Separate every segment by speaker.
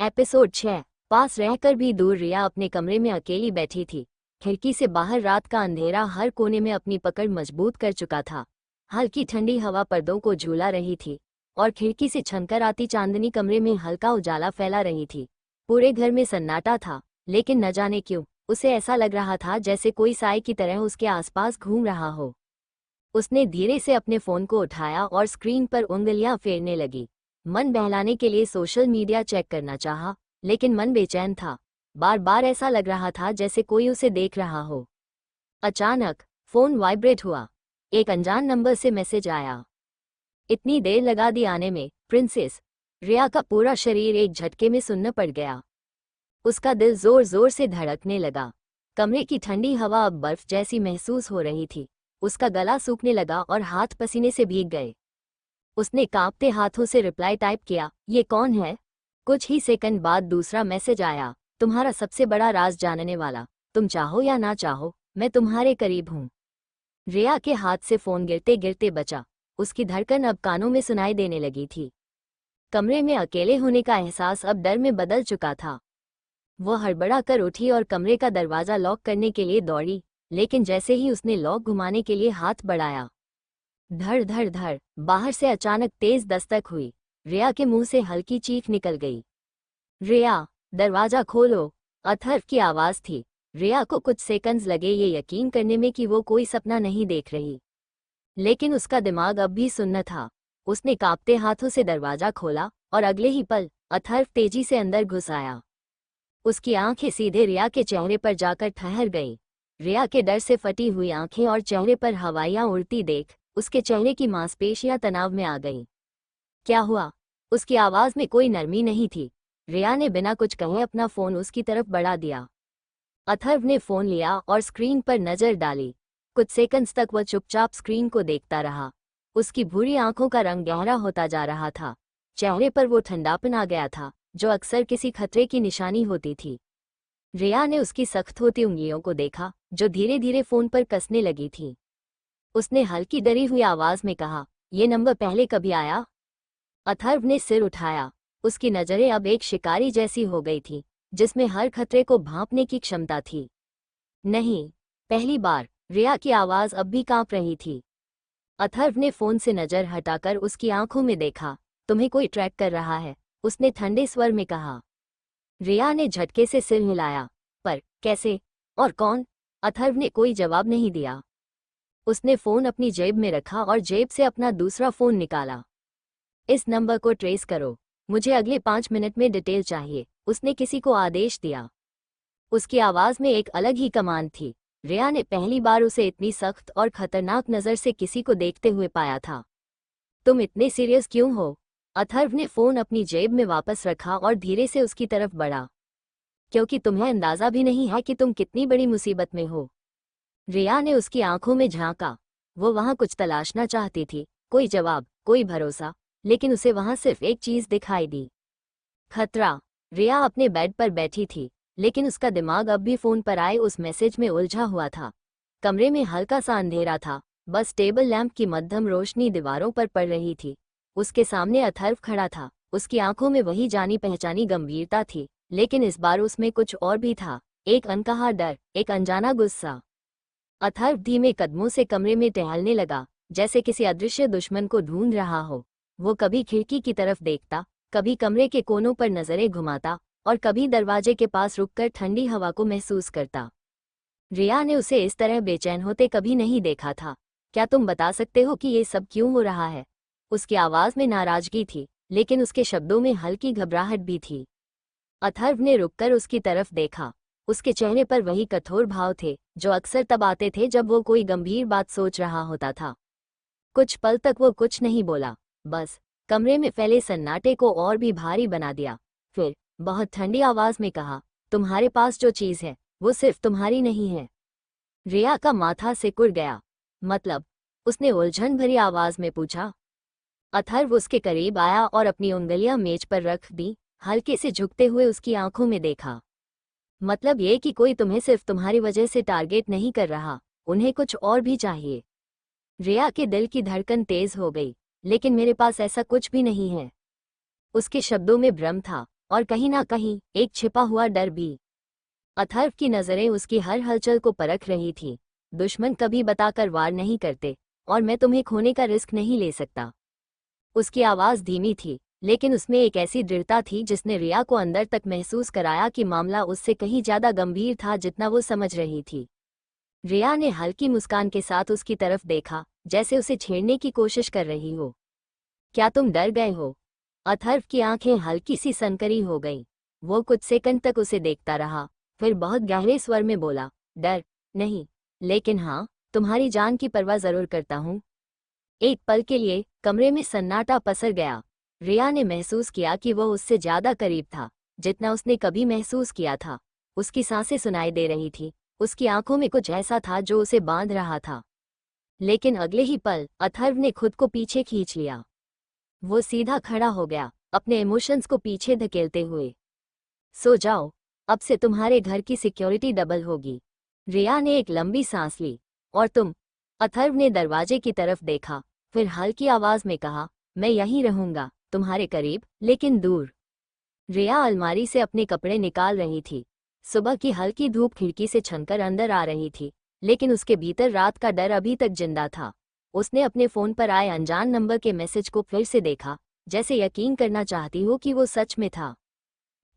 Speaker 1: Episode 6। पास रहकर भी दूर रिया अपने कमरे में अकेली बैठी थी। खिड़की से बाहर रात का अंधेरा हर कोने में अपनी पकड़ मजबूत कर चुका था। हल्की ठंडी हवा पर्दों को झूला रही थी और खिड़की से छनकर आती चांदनी कमरे में हल्का उजाला फैला रही थी। पूरे घर में सन्नाटा था, लेकिन न जाने क्यों उसे ऐसा लग रहा था जैसे कोई साए की तरह उसके आसपास घूम रहा हो। उसने धीरे से अपने फोन को उठाया और स्क्रीन पर उंगलियां फेरने लगी। मन बहलाने के लिए सोशल मीडिया चेक करना चाहा, लेकिन मन बेचैन था। बार बार ऐसा लग रहा था जैसे कोई उसे देख रहा हो। अचानक फोन वाइब्रेट हुआ। एक अनजान नंबर से मैसेज आया। इतनी देर लगा दी आने में, प्रिंसेस। रिया का पूरा शरीर एक झटके में सुन्न पड़ गया। उसका दिल जोर जोर से धड़कने लगा। कमरे की ठंडी हवा अब बर्फ जैसी महसूस हो रही थी। उसका गला सूखने लगा और हाथ पसीने से भीग गए। उसने कांपते हाथों से रिप्लाई टाइप किया, ये कौन है? कुछ ही सेकंड बाद दूसरा मैसेज आया, तुम्हारा सबसे बड़ा राज जानने वाला। तुम चाहो या ना चाहो, मैं तुम्हारे करीब हूं। रिया के हाथ से फोन गिरते गिरते बचा। उसकी धड़कन अब कानों में सुनाई देने लगी थी। कमरे में अकेले होने का एहसास अब डर में बदल चुका था। वो हड़बड़ा कर उठी और कमरे का दरवाजा लॉक करने के लिए दौड़ी, लेकिन जैसे ही उसने लॉक घुमाने के लिए हाथ बढ़ाया, धड़ धड़ धड़, बाहर से अचानक तेज दस्तक हुई। रिया के मुंह से हल्की चीख निकल गई। रिया, दरवाजा खोलो, अथर्व की आवाज थी। रिया को कुछ सेकंड्स लगे ये यकीन करने में कि वो कोई सपना नहीं देख रही, लेकिन उसका दिमाग अब भी सुन्न था। उसने कांपते हाथों से दरवाजा खोला और अगले ही पल अथर्व तेजी से अंदर घुस आया। उसकी आंखें सीधे रिया के चेहरे पर जाकर ठहर गईं। रिया के डर से फटी हुई आंखें और चेहरे पर हवाइयां उड़ती देख उसके चेहरे की मांसपेशियां तनाव में आ गईं। क्या हुआ? उसकी आवाज में कोई नरमी नहीं थी। रिया ने बिना कुछ कहे अपना फोन उसकी तरफ बढ़ा दिया। अथर्व ने फोन लिया और स्क्रीन पर नजर डाली। कुछ सेकंड्स तक वह चुपचाप स्क्रीन को देखता रहा। उसकी भूरी आंखों का रंग गहरा होता जा रहा था। चेहरे पर वो ठंडापन आ गया था जो अक्सर किसी खतरे की निशानी होती थी। रिया ने उसकी सख्त होती उंगलियों को देखा जो धीरे धीरे फोन पर कसने लगी थी। उसने हल्की डरी हुई आवाज में कहा, ये नंबर पहले कभी आया? अथर्व ने सिर उठाया। उसकी नजरें अब एक शिकारी जैसी हो गई थी, जिसमें हर खतरे को भांपने की क्षमता थी। नहीं, पहली बार। रिया की आवाज अब भी कांप रही थी। अथर्व ने फोन से नजर हटाकर उसकी आंखों में देखा। तुम्हें कोई ट्रैक कर रहा है, उसने ठंडे स्वर में कहा। रिया ने झटके से सिर हिलाया। पर कैसे और कौन? अथर्व ने कोई जवाब नहीं दिया। उसने फोन अपनी जेब में रखा और जेब से अपना दूसरा फोन निकाला। इस नंबर को ट्रेस करो, मुझे अगले 5 मिनट में डिटेल चाहिए, उसने किसी को आदेश दिया। उसकी आवाज में एक अलग ही कमांड थी। रिया ने पहली बार उसे इतनी सख्त और खतरनाक नजर से किसी को देखते हुए पाया था। तुम इतने सीरियस क्यों हो? अथर्व ने फोन अपनी जेब में वापस रखा और धीरे से उसकी तरफ बढ़ा। क्योंकि तुम्हें अंदाजा भी नहीं है कि तुम कितनी बड़ी मुसीबत में हो। रिया ने उसकी आंखों में झांका। वो वहां कुछ तलाशना चाहती थी, कोई जवाब, कोई भरोसा, लेकिन उसे वहां सिर्फ एक चीज दिखाई दी, खतरा। रिया अपने बेड पर बैठी थी, लेकिन उसका दिमाग अब भी फोन पर आए उस मैसेज में उलझा हुआ था। कमरे में हल्का सा अंधेरा था, बस टेबल लैंप की मध्यम रोशनी दीवारों पर पड़ रही थी। उसके सामने अथर्व खड़ा था। उसकी आंखों में वही जानी पहचानी गंभीरता थी, लेकिन इस बार उसमें कुछ और भी था, एक अनकहा डर, एक अनजाना गुस्सा। अथर्व धीमे कदमों से कमरे में टहलने लगा, जैसे किसी अदृश्य दुश्मन को ढूंढ रहा हो। वो कभी खिड़की की तरफ देखता, कभी कमरे के कोनों पर नजरें घुमाता और कभी दरवाजे के पास रुककर ठंडी हवा को महसूस करता। रिया ने उसे इस तरह बेचैन होते कभी नहीं देखा था। क्या तुम बता सकते हो कि ये सब क्यों हो रहा है? उसकी आवाज में नाराजगी थी, लेकिन उसके शब्दों में हल्की घबराहट भी थी। अथर्व ने रुककर उसकी तरफ देखा। उसके चेहरे पर वही कठोर भाव थे जो अक्सर तब आते थे जब वो कोई गंभीर बात सोच रहा होता था। कुछ पल तक वो कुछ नहीं बोला, बस कमरे में फैले सन्नाटे को और भी भारी बना दिया। फिर बहुत ठंडी आवाज में कहा, तुम्हारे पास जो चीज है वो सिर्फ तुम्हारी नहीं है। रिया का माथा सिकुड़ गया। मतलब? उसने उलझन भरी आवाज में पूछा। अथर्व उसके करीब आया और अपनी उंगलियां मेज पर रख दी, हल्के से झुकते हुए उसकी आंखों में देखा। मतलब ये कि कोई तुम्हें सिर्फ तुम्हारी वजह से टारगेट नहीं कर रहा, उन्हें कुछ और भी चाहिए। रिया के दिल की धड़कन तेज हो गई। लेकिन मेरे पास ऐसा कुछ भी नहीं है। उसके शब्दों में भ्रम था और कहीं ना कहीं एक छिपा हुआ डर भी। अथर्व की नजरें उसकी हर हलचल को परख रही थी। दुश्मन कभी बताकर वार नहीं करते, और मैं तुम्हें खोने का रिस्क नहीं ले सकता। उसकी आवाज धीमी थी, लेकिन उसमें एक ऐसी दृढ़ता थी जिसने रिया को अंदर तक महसूस कराया कि मामला उससे कहीं ज्यादा गंभीर था जितना वो समझ रही थी। रिया ने हल्की मुस्कान के साथ उसकी तरफ देखा, जैसे उसे छेड़ने की कोशिश कर रही हो। क्या तुम डर गए हो? अथर्व की आंखें हल्की सी सनकरी हो गईं। वो कुछ सेकंड तक उसे देखता रहा, फिर बहुत गहरे स्वर में बोला, डर नहीं, लेकिन हाँ, तुम्हारी जान की परवाह जरूर करता हूँ। एक पल के लिए कमरे में सन्नाटा पसर गया। रिया ने महसूस किया कि वह उससे ज्यादा करीब था जितना उसने कभी महसूस किया था। उसकी सांसें सुनाई दे रही थी, उसकी आंखों में कुछ ऐसा था जो उसे बांध रहा था। लेकिन अगले ही पल अथर्व ने खुद को पीछे खींच लिया। वो सीधा खड़ा हो गया, अपने इमोशंस को पीछे धकेलते हुए। सो जाओ, अब से तुम्हारे घर की सिक्योरिटी डबल होगी। रिया ने एक लंबी सांस ली। और तुम? अथर्व ने दरवाजे की तरफ देखा, फिर हल्की आवाज में कहा, मैं यहीं रहूंगा, तुम्हारे करीब लेकिन दूर। रिया अलमारी से अपने कपड़े निकाल रही थी। सुबह की हल्की धूप खिड़की से छनकर अंदर आ रही थी, लेकिन उसके भीतर रात का डर अभी तक जिंदा था। उसने अपने फोन पर आए अनजान नंबर के मैसेज को फिर से देखा, जैसे यकीन करना चाहती हो कि वो सच में था।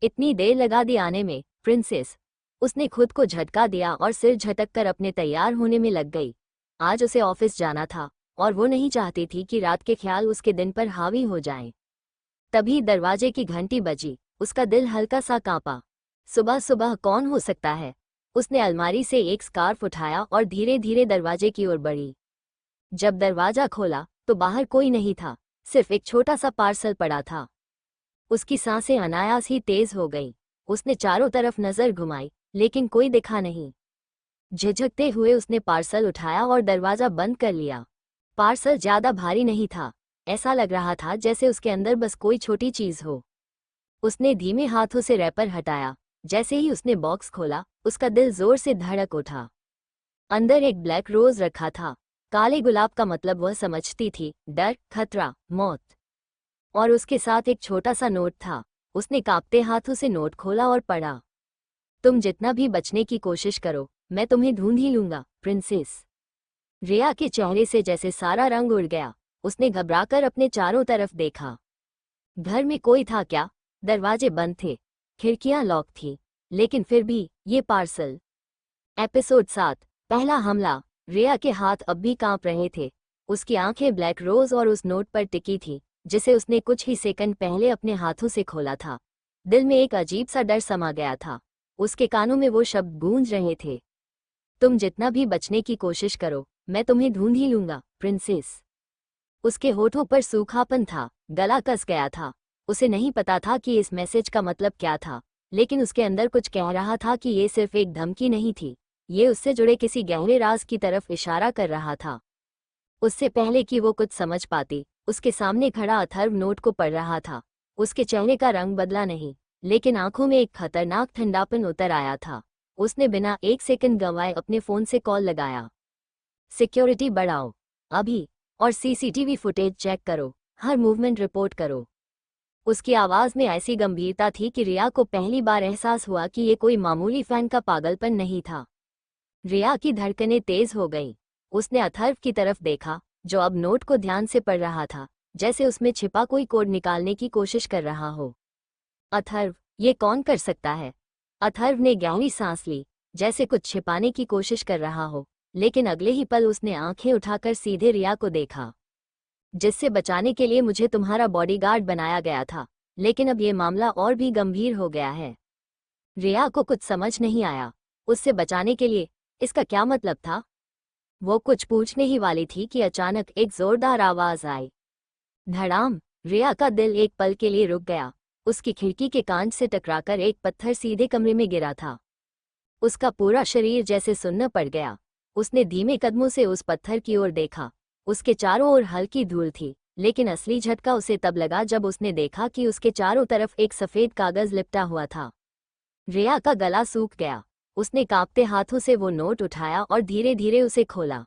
Speaker 1: इतनी देर लगा दी आने में, प्रिंसेस। उसने खुद को झटका दिया और सिर झटक कर अपने तैयार होने में लग गई। आज उसे ऑफिस जाना था, और वो नहीं चाहती थी कि रात के ख्याल उसके दिन पर हावी हो जाएं। तभी दरवाजे की घंटी बजी। उसका दिल हल्का सा कांपा। सुबह सुबह कौन हो सकता है? उसने अलमारी से एक स्कार्फ उठाया और धीरे धीरे दरवाजे की ओर बढ़ी। जब दरवाजा खोला तो बाहर कोई नहीं था, सिर्फ एक छोटा सा पार्सल पड़ा था। उसकी सांसें अनायास ही तेज हो गईं। उसने चारों तरफ नजर घुमाई, लेकिन कोई दिखा नहीं। झिझकते हुए उसने पार्सल उठाया और दरवाजा बंद कर लिया। पार्सल ज्यादा भारी नहीं था, ऐसा लग रहा था जैसे उसके अंदर बस कोई छोटी चीज हो। उसने धीमे हाथों से रैपर हटाया। जैसे ही उसने बॉक्स खोला, उसका दिल जोर से धड़क उठा। अंदर एक ब्लैक रोज रखा था। काले गुलाब का मतलब वह समझती थी, डर, खतरा, मौत। और उसके साथ एक छोटा सा नोट था। उसने कांपते हाथों से नोट खोला और पढ़ा, तुम जितना भी बचने की कोशिश करो, मैं तुम्हें ढूंढ ही लूंगा, प्रिंसेस। रिया के चेहरे से जैसे सारा रंग उड़ गया। उसने घबराकर अपने चारों तरफ देखा। घर में कोई था क्या? दरवाजे बंद थे, खिड़कियां लॉक थी, लेकिन फिर भी ये पार्सल। एपिसोड 7, पहला हमला। रिया के हाथ अब भी कांप रहे थे। उसकी आंखें ब्लैक रोज और उस नोट पर टिकी थी, जिसे उसने कुछ ही सेकंड पहले अपने हाथों से खोला था। दिल में एक अजीब सा डर समा गया था। उसके कानों में वो शब्द गूंज रहे थे, तुम जितना भी बचने की कोशिश करो, मैं तुम्हें ढूंढ ही लूंगा, प्रिंसेस। उसके होठों पर सूखापन था, गला कस गया था। उसे नहीं पता था कि इस मैसेज का मतलब क्या था, लेकिन उसके अंदर कुछ कह रहा था कि ये सिर्फ एक धमकी नहीं थी, ये उससे जुड़े किसी गहरे राज की तरफ इशारा कर रहा था। उससे पहले कि वो कुछ समझ पाती, उसके सामने खड़ा अथर्व नोट को पढ़ रहा था। उसके चेहरे का रंग बदला नहीं, लेकिन आंखों में एक खतरनाक ठंडापन उतर आया था। उसने बिना एक सेकंड गंवाए अपने फोन से कॉल लगाया। सिक्योरिटी बढ़ाओ, अभी, और सीसीटीवी फुटेज चेक करो, हर मूवमेंट रिपोर्ट करो। उसकी आवाज में ऐसी गंभीरता थी कि रिया को पहली बार एहसास हुआ कि ये कोई मामूली फैन का पागलपन नहीं था। रिया की धड़कनें तेज हो गईं। उसने अथर्व की तरफ देखा, जो अब नोट को ध्यान से पढ़ रहा था, जैसे उसमें छिपा कोई कोड निकालने की कोशिश कर रहा हो। अथर्व, ये कौन कर सकता है? अथर्व ने गहरी सांस ली, जैसे कुछ छिपाने की कोशिश कर रहा हो, लेकिन अगले ही पल उसने आंखें उठाकर सीधे रिया को देखा। जिससे बचाने के लिए मुझे तुम्हारा बॉडीगार्ड बनाया गया था, लेकिन अब ये मामला और भी गंभीर हो गया है। रिया को कुछ समझ नहीं आया। उससे बचाने के लिए, इसका क्या मतलब था? वो कुछ पूछने ही वाली थी कि अचानक एक जोरदार आवाज आई। धड़ाम। रिया का दिल एक पल के लिए रुक गया। उसकी खिड़की के कांच से टकराकर एक पत्थर सीधे कमरे में गिरा था। उसका पूरा शरीर जैसे सुन्न पड़ गया। उसने धीमे कदमों से उस पत्थर की ओर देखा। उसके चारों ओर हल्की धूल थी, लेकिन असली झटका उसे तब लगा जब उसने देखा कि उसके चारों तरफ एक सफेद कागज लिपटा हुआ था। रिया का गला सूख गया। उसने कांपते हाथों से वो नोट उठाया और धीरे धीरे उसे खोला।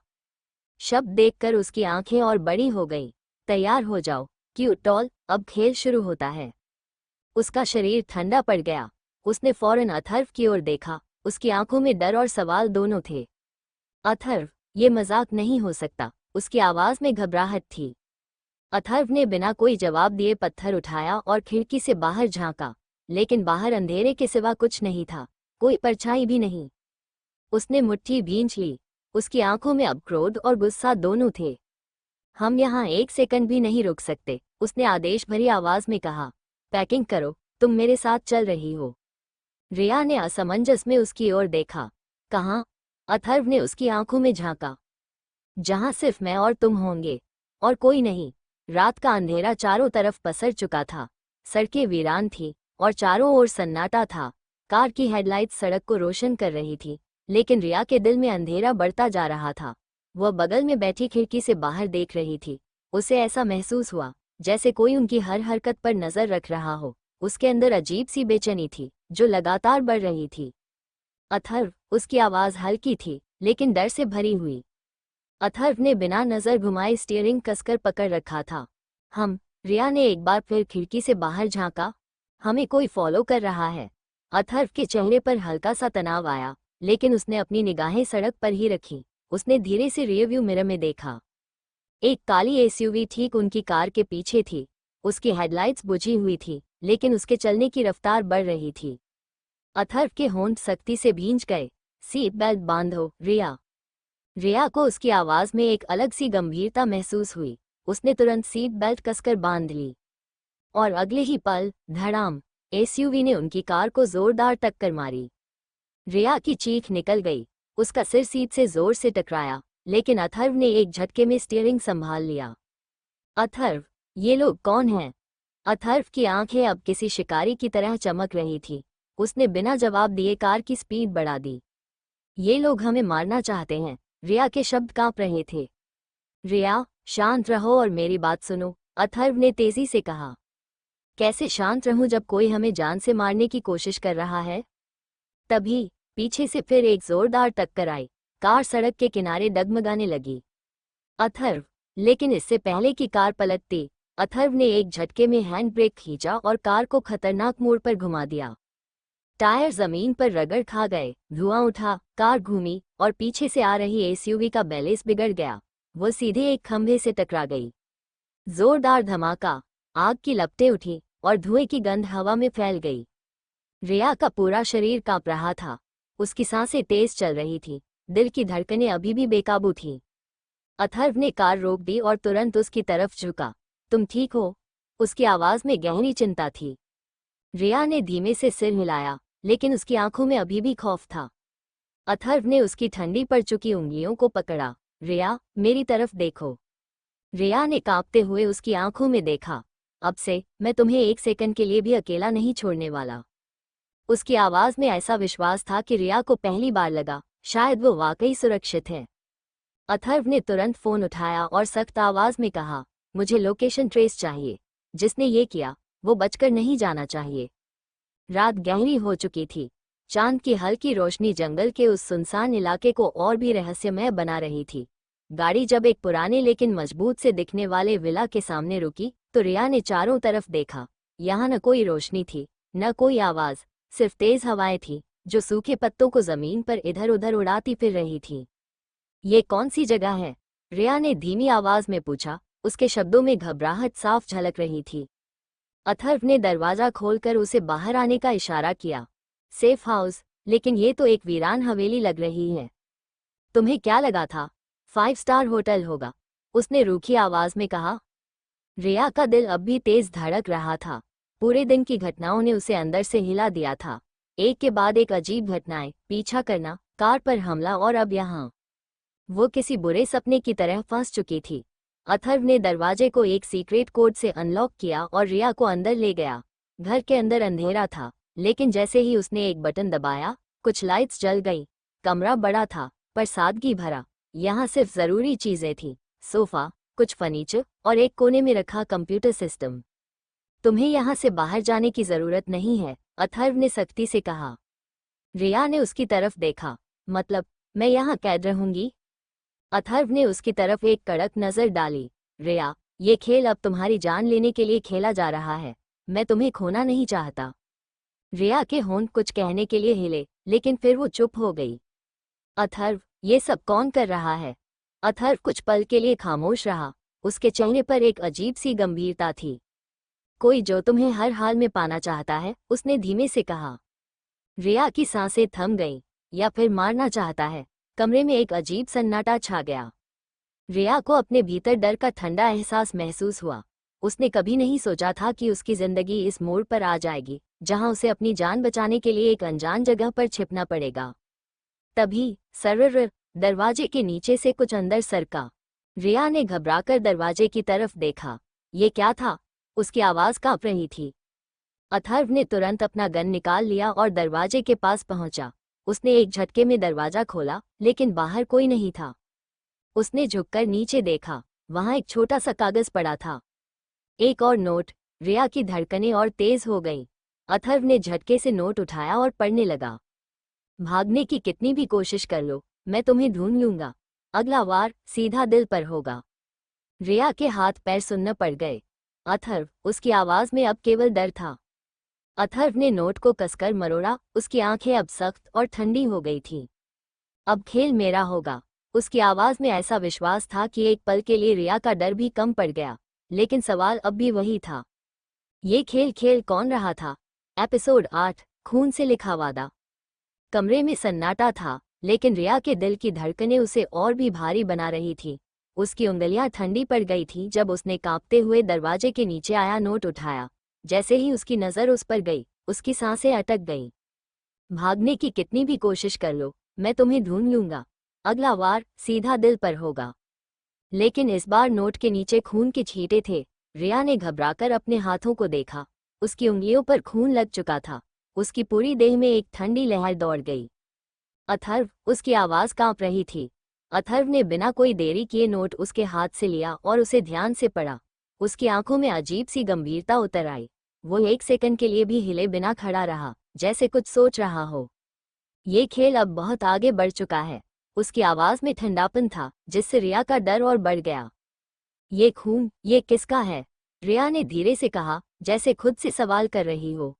Speaker 1: शब्द देखकर उसकी आंखें और बड़ी हो गईं। तैयार हो जाओ, क्यूट डॉल, अब खेल शुरू होता है। उसका शरीर ठंडा पड़ गया। उसने फौरन अथर्व की ओर देखा। उसकी आंखों में डर और सवाल दोनों थे। अथर्व, ये मजाक नहीं हो सकता। उसकी आवाज में घबराहट थी। अथर्व ने बिना कोई जवाब दिए पत्थर उठाया और खिड़की से बाहर झांका, लेकिन बाहर अंधेरे के सिवा कुछ नहीं था, कोई परछाई भी नहीं। उसने मुट्ठी भींच ली। उसकी आंखों में अब क्रोध और गुस्सा दोनों थे। हम यहाँ एक सेकंड भी नहीं रुक सकते, उसने आदेश भरी आवाज में कहा। पैकिंग करो, तुम मेरे साथ चल रही हो। रिया ने असमंजस में उसकी ओर देखा। कहाँ? अथर्व ने उसकी आंखों में झांका। जहां सिर्फ मैं और तुम होंगे, और कोई नहीं। रात का अंधेरा चारों तरफ पसर चुका था। सड़कें वीरान थी और चारों ओर सन्नाटा था। कार की हेडलाइट सड़क को रोशन कर रही थी, लेकिन रिया के दिल में अंधेरा बढ़ता जा रहा था। वह बगल में बैठी खिड़की से बाहर देख रही थी। उसे ऐसा महसूस हुआ जैसे कोई उनकी हर हरकत पर नजर रख रहा हो। उसके अंदर अजीब सी बेचैनी थी जो लगातार बढ़ रही थी। अथर्व, उसकी आवाज हल्की थी लेकिन डर से भरी हुई। अथर्व ने बिना नजर घुमाए स्टीयरिंग कसकर पकड़ रखा था। रिया ने एक बार फिर खिड़की से बाहर झांका। हमें कोई फॉलो कर रहा है। अथर्व के चेहरे पर हल्का सा तनाव आया, लेकिन उसने अपनी निगाहें सड़क पर ही रखी। उसने धीरे से रियरव्यू मिरर में देखा। एक काली एसयूवी ठीक उनकी कार के पीछे थी। उसकी हेडलाइट्स बुझी हुई थी, लेकिन उसके चलने की रफ्तार बढ़ रही थी। अथर्व के होंठ सख्ती से भींच गए। सीट बेल्ट बांधो, रिया। रिया को उसकी आवाज में एक अलग सी गंभीरता महसूस हुई। उसने तुरंत सीट बेल्ट कसकर बांध ली, और अगले ही पल धड़ाम, एसयूवी ने उनकी कार को जोरदार टक्कर मारी। रिया की चीख निकल गई। उसका सिर सीट से जोर से टकराया, लेकिन अथर्व ने एक झटके में स्टीयरिंग संभाल लिया। अथर्व, ये लोग कौन हैं? अथर्व की आंखें अब किसी शिकारी की तरह चमक रही थी। उसने बिना जवाब दिए कार की स्पीड बढ़ा दी। ये लोग हमें मारना चाहते हैं। रिया के शब्द कांप रहे थे। रिया, शांत रहो और मेरी बात सुनो, अथर्व ने तेजी से कहा। कैसे शांत रहूं जब कोई हमें जान से मारने की कोशिश कर रहा है? तभी पीछे से फिर एक जोरदार टक्कर आई। कार सड़क के किनारे डगमगाने लगी। अथर्व, लेकिन इससे पहले कि कार पलटती, अथर्व ने एक झटके में हैंड ब्रेक खींचा और कार को खतरनाक मोड़ पर घुमा दिया। टायर जमीन पर रगड़ खा गए, धुआं उठा, कार घूमी और पीछे से आ रही एसयूवी का बैलेंस बिगड़ गया। वो सीधे एक खंभे से टकरा गई। जोरदार धमाका, आग की लपटें उठी और धुएं की गंध हवा में फैल गई। रिया का पूरा शरीर कांप रहा था। उसकी सांसें तेज चल रही थी, दिल की धड़कनें अभी भी बेकाबू थीं। अथर्व ने कार रोक दी और तुरंत उसकी तरफ झुका। तुम ठीक हो? उसकी आवाज में गहरी चिंता थी। रिया ने धीमे से सिर हिलाया, लेकिन उसकी आंखों में अभी भी खौफ था। अथर्व ने उसकी ठंडी पड़ चुकी उंगलियों को पकड़ा। रिया, मेरी तरफ देखो। रिया ने कांपते हुए उसकी आंखों में देखा। अब से मैं तुम्हें एक सेकंड के लिए भी अकेला नहीं छोड़ने वाला। उसकी आवाज में ऐसा विश्वास था कि रिया को पहली बार लगा शायद वो वाकई सुरक्षित है। अथर्व ने तुरंत फोन उठाया और सख्त आवाज में कहा, मुझे लोकेशन ट्रेस चाहिए। जिसने ये किया वो बचकर नहीं जाना चाहिए। रात गहरी हो चुकी थी। चांद की हल्की रोशनी जंगल के उस सुनसान इलाके को और भी रहस्यमय बना रही थी। गाड़ी जब एक पुराने लेकिन मजबूत से दिखने वाले विला के सामने रुकी तो रिया ने चारों तरफ देखा। यहाँ न कोई रोशनी थी, न कोई आवाज, सिर्फ तेज हवाएं थी जो सूखे पत्तों को जमीन पर इधर उधर उड़ाती फिर रही थी। ये कौन सी जगह है? रिया ने धीमी आवाज में पूछा। उसके शब्दों में घबराहट साफ झलक रही थी। अथर्व ने दरवाजा खोलकर उसे बाहर आने का इशारा किया। Safe house? लेकिन ये तो एक वीरान हवेली लग रही है। तुम्हें क्या लगा था 5 स्टार होटल होगा? उसने रूखी आवाज में कहा। रिया का दिल अब भी तेज धड़क रहा था। पूरे दिन की घटनाओं ने उसे अंदर से हिला दिया था। एक के बाद एक अजीब घटनाएं, पीछा करना, कार पर हमला और अब यहाँ। वो किसी बुरे सपने की तरह फंस चुकी थी। अथर्व ने दरवाजे को एक सीक्रेट कोड से अनलॉक किया और रिया को अंदर ले गया। घर के अंदर अंधेरा था, लेकिन जैसे ही उसने एक बटन दबाया कुछ लाइट्स जल गई। कमरा बड़ा था पर सादगी भरा। यहाँ सिर्फ जरूरी चीजें थी, सोफा, कुछ फर्नीचर और एक कोने में रखा कंप्यूटर सिस्टम। तुम्हें यहाँ से बाहर जाने की जरूरत नहीं है, अथर्व ने सख्ती से कहा। रिया ने उसकी तरफ देखा। मतलब मैं यहाँ कैद रहूंगी? अथर्व ने उसकी तरफ एक कड़क नजर डाली। रिया, ये खेल अब तुम्हारी जान लेने के लिए खेला जा रहा है। मैं तुम्हें खोना नहीं चाहता। रिया के होंठ कुछ कहने के लिए हिले, लेकिन फिर वो चुप हो गई। अथर्व, ये सब कौन कर रहा है? अथर्व कुछ पल के लिए खामोश रहा। उसके चेहरे पर एक अजीब सी गंभीरता थी। कोई जो तुम्हें हर हाल में पाना चाहता है, उसने धीमे से कहा। रिया की सांसें थम गईं। या फिर मारना चाहता है? कमरे में एक अजीब सन्नाटा छा गया। रिया को अपने भीतर डर का ठंडा एहसास महसूस हुआ। उसने कभी नहीं सोचा था कि उसकी जिंदगी इस मोड़ पर आ जाएगी, जहां उसे अपनी जान बचाने के लिए एक अनजान जगह पर छिपना पड़ेगा। तभी सर्र दरवाजे के नीचे से कुछ अंदर सरका। रिया ने घबराकर दरवाजे की तरफ देखा। ये क्या था? उसकी आवाज कांप रही थी। अथर्व ने तुरंत अपना गन निकाल लिया और दरवाजे के पास पहुंचा। उसने एक झटके में दरवाजा खोला, लेकिन बाहर कोई नहीं था। उसने झुककर नीचे देखा। वहां एक छोटा सा कागज पड़ा था। एक और नोट। रिया की धड़कनें और तेज हो गईं। अथर्व ने झटके से नोट उठाया और पढ़ने लगा। भागने की कितनी भी कोशिश कर लो, मैं तुम्हें ढूंढ लूंगा। अगला वार सीधा दिल पर होगा। रिया के हाथ पैर सुन्न पड़ गए। अथर्व, उसकी आवाज में अब केवल डर था। अथर्व ने नोट को कसकर मरोड़ा। उसकी आंखें अब सख्त और ठंडी हो गई थीं। अब खेल मेरा होगा। उसकी आवाज में ऐसा विश्वास था कि एक पल के लिए रिया का डर भी कम पड़ गया। लेकिन सवाल अब भी वही था। ये खेल खेल कौन रहा था? एपिसोड 8, खून से लिखा वादा। कमरे में सन्नाटा था, लेकिन रिया के दिल की धड़कनें उसे और भी भारी बना रही थी। उसकी उंगलियां ठंडी पड़ गई थी जब उसने कांपते हुए दरवाजे के नीचे आया नोट उठाया। जैसे ही उसकी नज़र उस पर गई, उसकी सांसें अटक गईं। भागने की कितनी भी कोशिश कर लो, मैं तुम्हें ढूंढ लूंगा। अगला वार सीधा दिल पर होगा। लेकिन इस बार नोट के नीचे खून के छींटे थे। रिया ने घबराकर अपने हाथों को देखा। उसकी उंगलियों पर खून लग चुका था। उसकी पूरी देह में एक ठंडी लहर दौड़ गई। अथर्व, उसकी आवाज कांप रही थी। अथर्व ने बिना कोई देरी किए नोट उसके हाथ से लिया और उसे ध्यान से पढ़ा। उसकी आंखों में अजीब सी गंभीरता उतर आई। वो एक सेकंड के लिए भी हिले बिना खड़ा रहा, जैसे कुछ सोच रहा हो। ये खेल अब बहुत आगे बढ़ चुका है। उसकी आवाज में ठंडापन था, जिससे रिया का डर और बढ़ गया। ये खून, ये किसका है? रिया ने धीरे से कहा, जैसे खुद से सवाल कर रही हो।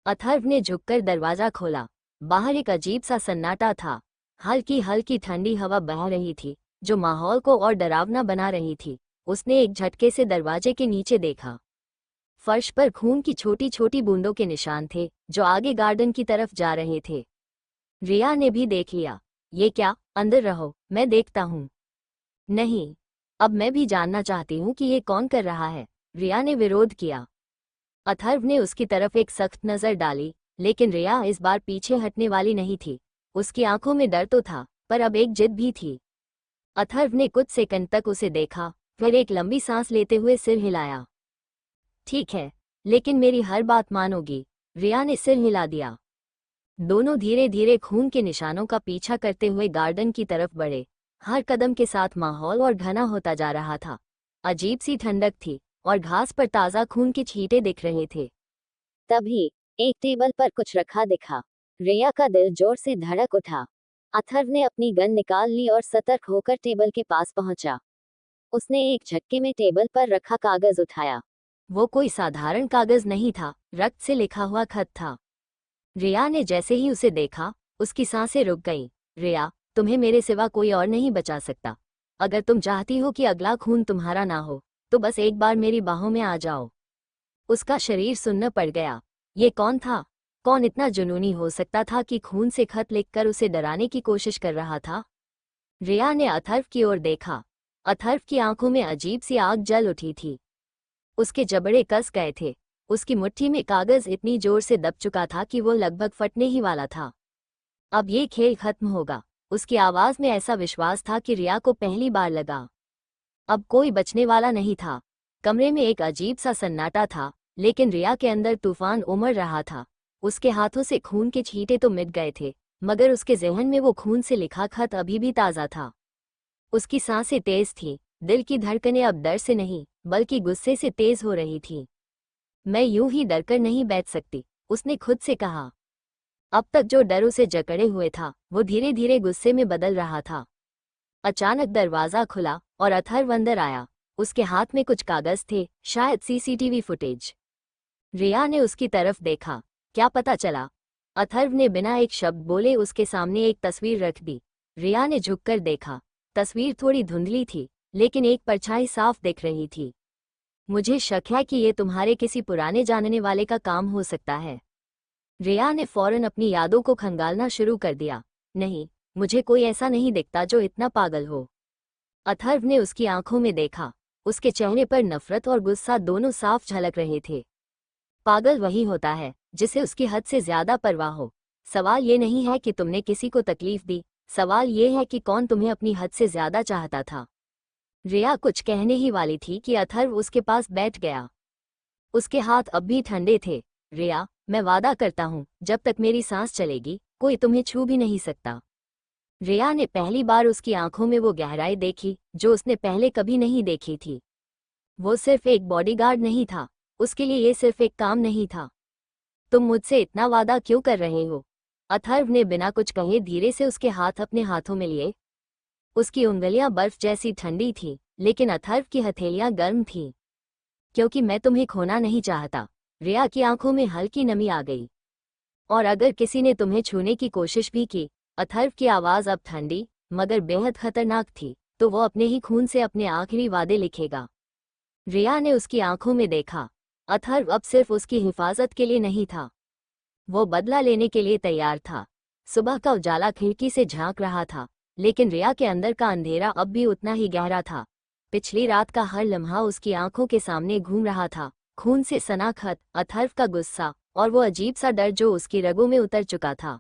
Speaker 1: अथर्व ने झुककर दरवाजा खोला। बाहर एक अजीब सा सन्नाटा था। हल्की हल्की ठंडी हवा बह रही थी, जो माहौल को और डरावना बना रही थी। उसने एक झटके से दरवाजे के नीचे देखा। फर्श पर खून की छोटी छोटी बूंदों के निशान थे, जो आगे गार्डन की तरफ जा रहे थे। रिया ने भी देख लिया। ये क्या? अंदर रहो, मैं देखता हूँ। नहीं, अब मैं भी जानना चाहती हूँ कि ये कौन कर रहा है। रिया ने विरोध किया। अथर्व ने उसकी तरफ एक सख्त नजर डाली, लेकिन रिया इस बार पीछे हटने वाली नहीं थी। उसकी आंखों में डर तो था, पर अब एक जिद भी थी। अथर्व ने कुछ सेकंड तक उसे देखा, फिर एक लंबी सांस लेते हुए सिर हिलाया। ठीक है, लेकिन मेरी हर बात मानोगी? रिया ने सिर हिला दिया। दोनों धीरे धीरे खून के निशानों का पीछा करते हुए गार्डन की तरफ बढ़े। हर कदम के साथ माहौल और घना होता जा रहा था। अजीब सी ठंडक थी और घास पर ताज़ा खून के छींटे दिख रहे थे। तभी एक टेबल पर कुछ रखा दिखा। रिया का दिल जोर से धड़क उठा। अथर्व ने अपनी गन निकाल ली और सतर्क होकर टेबल के पास पहुंचा। उसने एक झटके में टेबल पर रखा कागज उठाया। वो कोई साधारण कागज नहीं था, रक्त से लिखा हुआ खत था। रिया ने जैसे ही उसे देखा, उसकी सांसें रुक गईं। रिया, तुम्हें मेरे सिवा कोई और नहीं बचा सकता। अगर तुम चाहती हो कि अगला खून तुम्हारा ना हो, तो बस एक बार मेरी बाहों में आ जाओ। उसका शरीर सुन्न पड़ गया। ये कौन था? कौन इतना जुनूनी हो सकता था कि खून से खत लिखकर उसे डराने की कोशिश कर रहा था? रिया ने अथर्व की ओर देखा। अथर्व की आंखों में अजीब सी आग जल उठी थी। उसके जबड़े कस गए थे। उसकी मुट्ठी में कागज इतनी जोर से दब चुका था कि वो लगभग फटने ही वाला था। अब ये खेल खत्म होगा। उसकी आवाज में ऐसा विश्वास था कि रिया को पहली बार लगा। अब कोई बचने वाला नहीं था। कमरे में एक अजीब सा सन्नाटा था, लेकिन रिया के अंदर तूफान उमड़ रहा था। उसके हाथों से खून के छींटे तो मिट गए थे, मगर उसके ज़हन में वो खून से लिखा खत अभी भी ताज़ा था। उसकी सांसें तेज थीं। दिल की धड़कनें अब डर से नहीं, बल्कि गुस्से से तेज हो रही थीं। मैं यूं ही डरकर नहीं बैठ सकती, उसने खुद से कहा। अब तक जो डर उसे जकड़े हुए था, वो धीरे धीरे गुस्से में बदल रहा था। अचानक दरवाजा खुला और अथर्व अंदर आया। उसके हाथ में कुछ कागज थे, शायद सीसीटीवी फुटेज। रिया ने उसकी तरफ देखा। क्या पता चला? अथर्व ने बिना एक शब्द बोले उसके सामने एक तस्वीर रख दी। रिया ने झुककर देखा। तस्वीर थोड़ी धुंधली थी, लेकिन एक परछाई साफ दिख रही थी। मुझे शक है कि ये तुम्हारे किसी पुराने जानने वाले का काम हो सकता है। रिया ने फौरन अपनी यादों को खंगालना शुरू कर दिया। नहीं, मुझे कोई ऐसा नहीं दिखता जो इतना पागल हो। अथर्व ने उसकी आंखों में देखा। उसके चेहरे पर नफरत और गुस्सा दोनों साफ झलक रहे थे। पागल वही होता है जिसे उसकी हद से ज्यादा परवाह हो। सवाल ये नहीं है कि तुमने किसी को तकलीफ दी, सवाल ये है कि कौन तुम्हें अपनी हद से ज्यादा चाहता था। रिया कुछ कहने ही वाली थी कि अथर्व उसके पास बैठ गया। उसके हाथ अब भी ठंडे थे। रिया, मैं वादा करता हूँ, जब तक मेरी सांस चलेगी कोई तुम्हें छू भी नहीं सकता। रिया ने पहली बार उसकी आंखों में वो गहराई देखी जो उसने पहले कभी नहीं देखी थी। वो सिर्फ एक बॉडीगार्ड नहीं था, उसके लिए ये सिर्फ एक काम नहीं था। तुम मुझसे इतना वादा क्यों कर रहे हो? अथर्व ने बिना कुछ कहे धीरे से उसके हाथ अपने हाथों में लिए। उसकी उंगलियां बर्फ जैसी ठंडी थीं, लेकिन अथर्व की हथेलियां गर्म थीं। क्योंकि मैं तुम्हें खोना नहीं चाहता। रिया की आंखों में हल्की नमी आ गई। और अगर किसी ने तुम्हें छूने की कोशिश भी की, अथर्व की आवाज अब ठंडी मगर बेहद खतरनाक थी, तो वो अपने ही खून से अपने आखिरी वादे लिखेगा। रिया ने उसकी आंखों में देखा। अथर्व अब सिर्फ उसकी हिफाजत के लिए नहीं था, वो बदला लेने के लिए तैयार था। सुबह का उजाला खिड़की से झांक रहा था, लेकिन रिया के अंदर का अंधेरा अब भी उतना ही गहरा था। पिछली रात का हर लम्हा उसकी आंखों के सामने घूम रहा था। खून से सना खत, अथर्व का गुस्सा और वो अजीब सा डर जो उसकी रगों में उतर चुका था।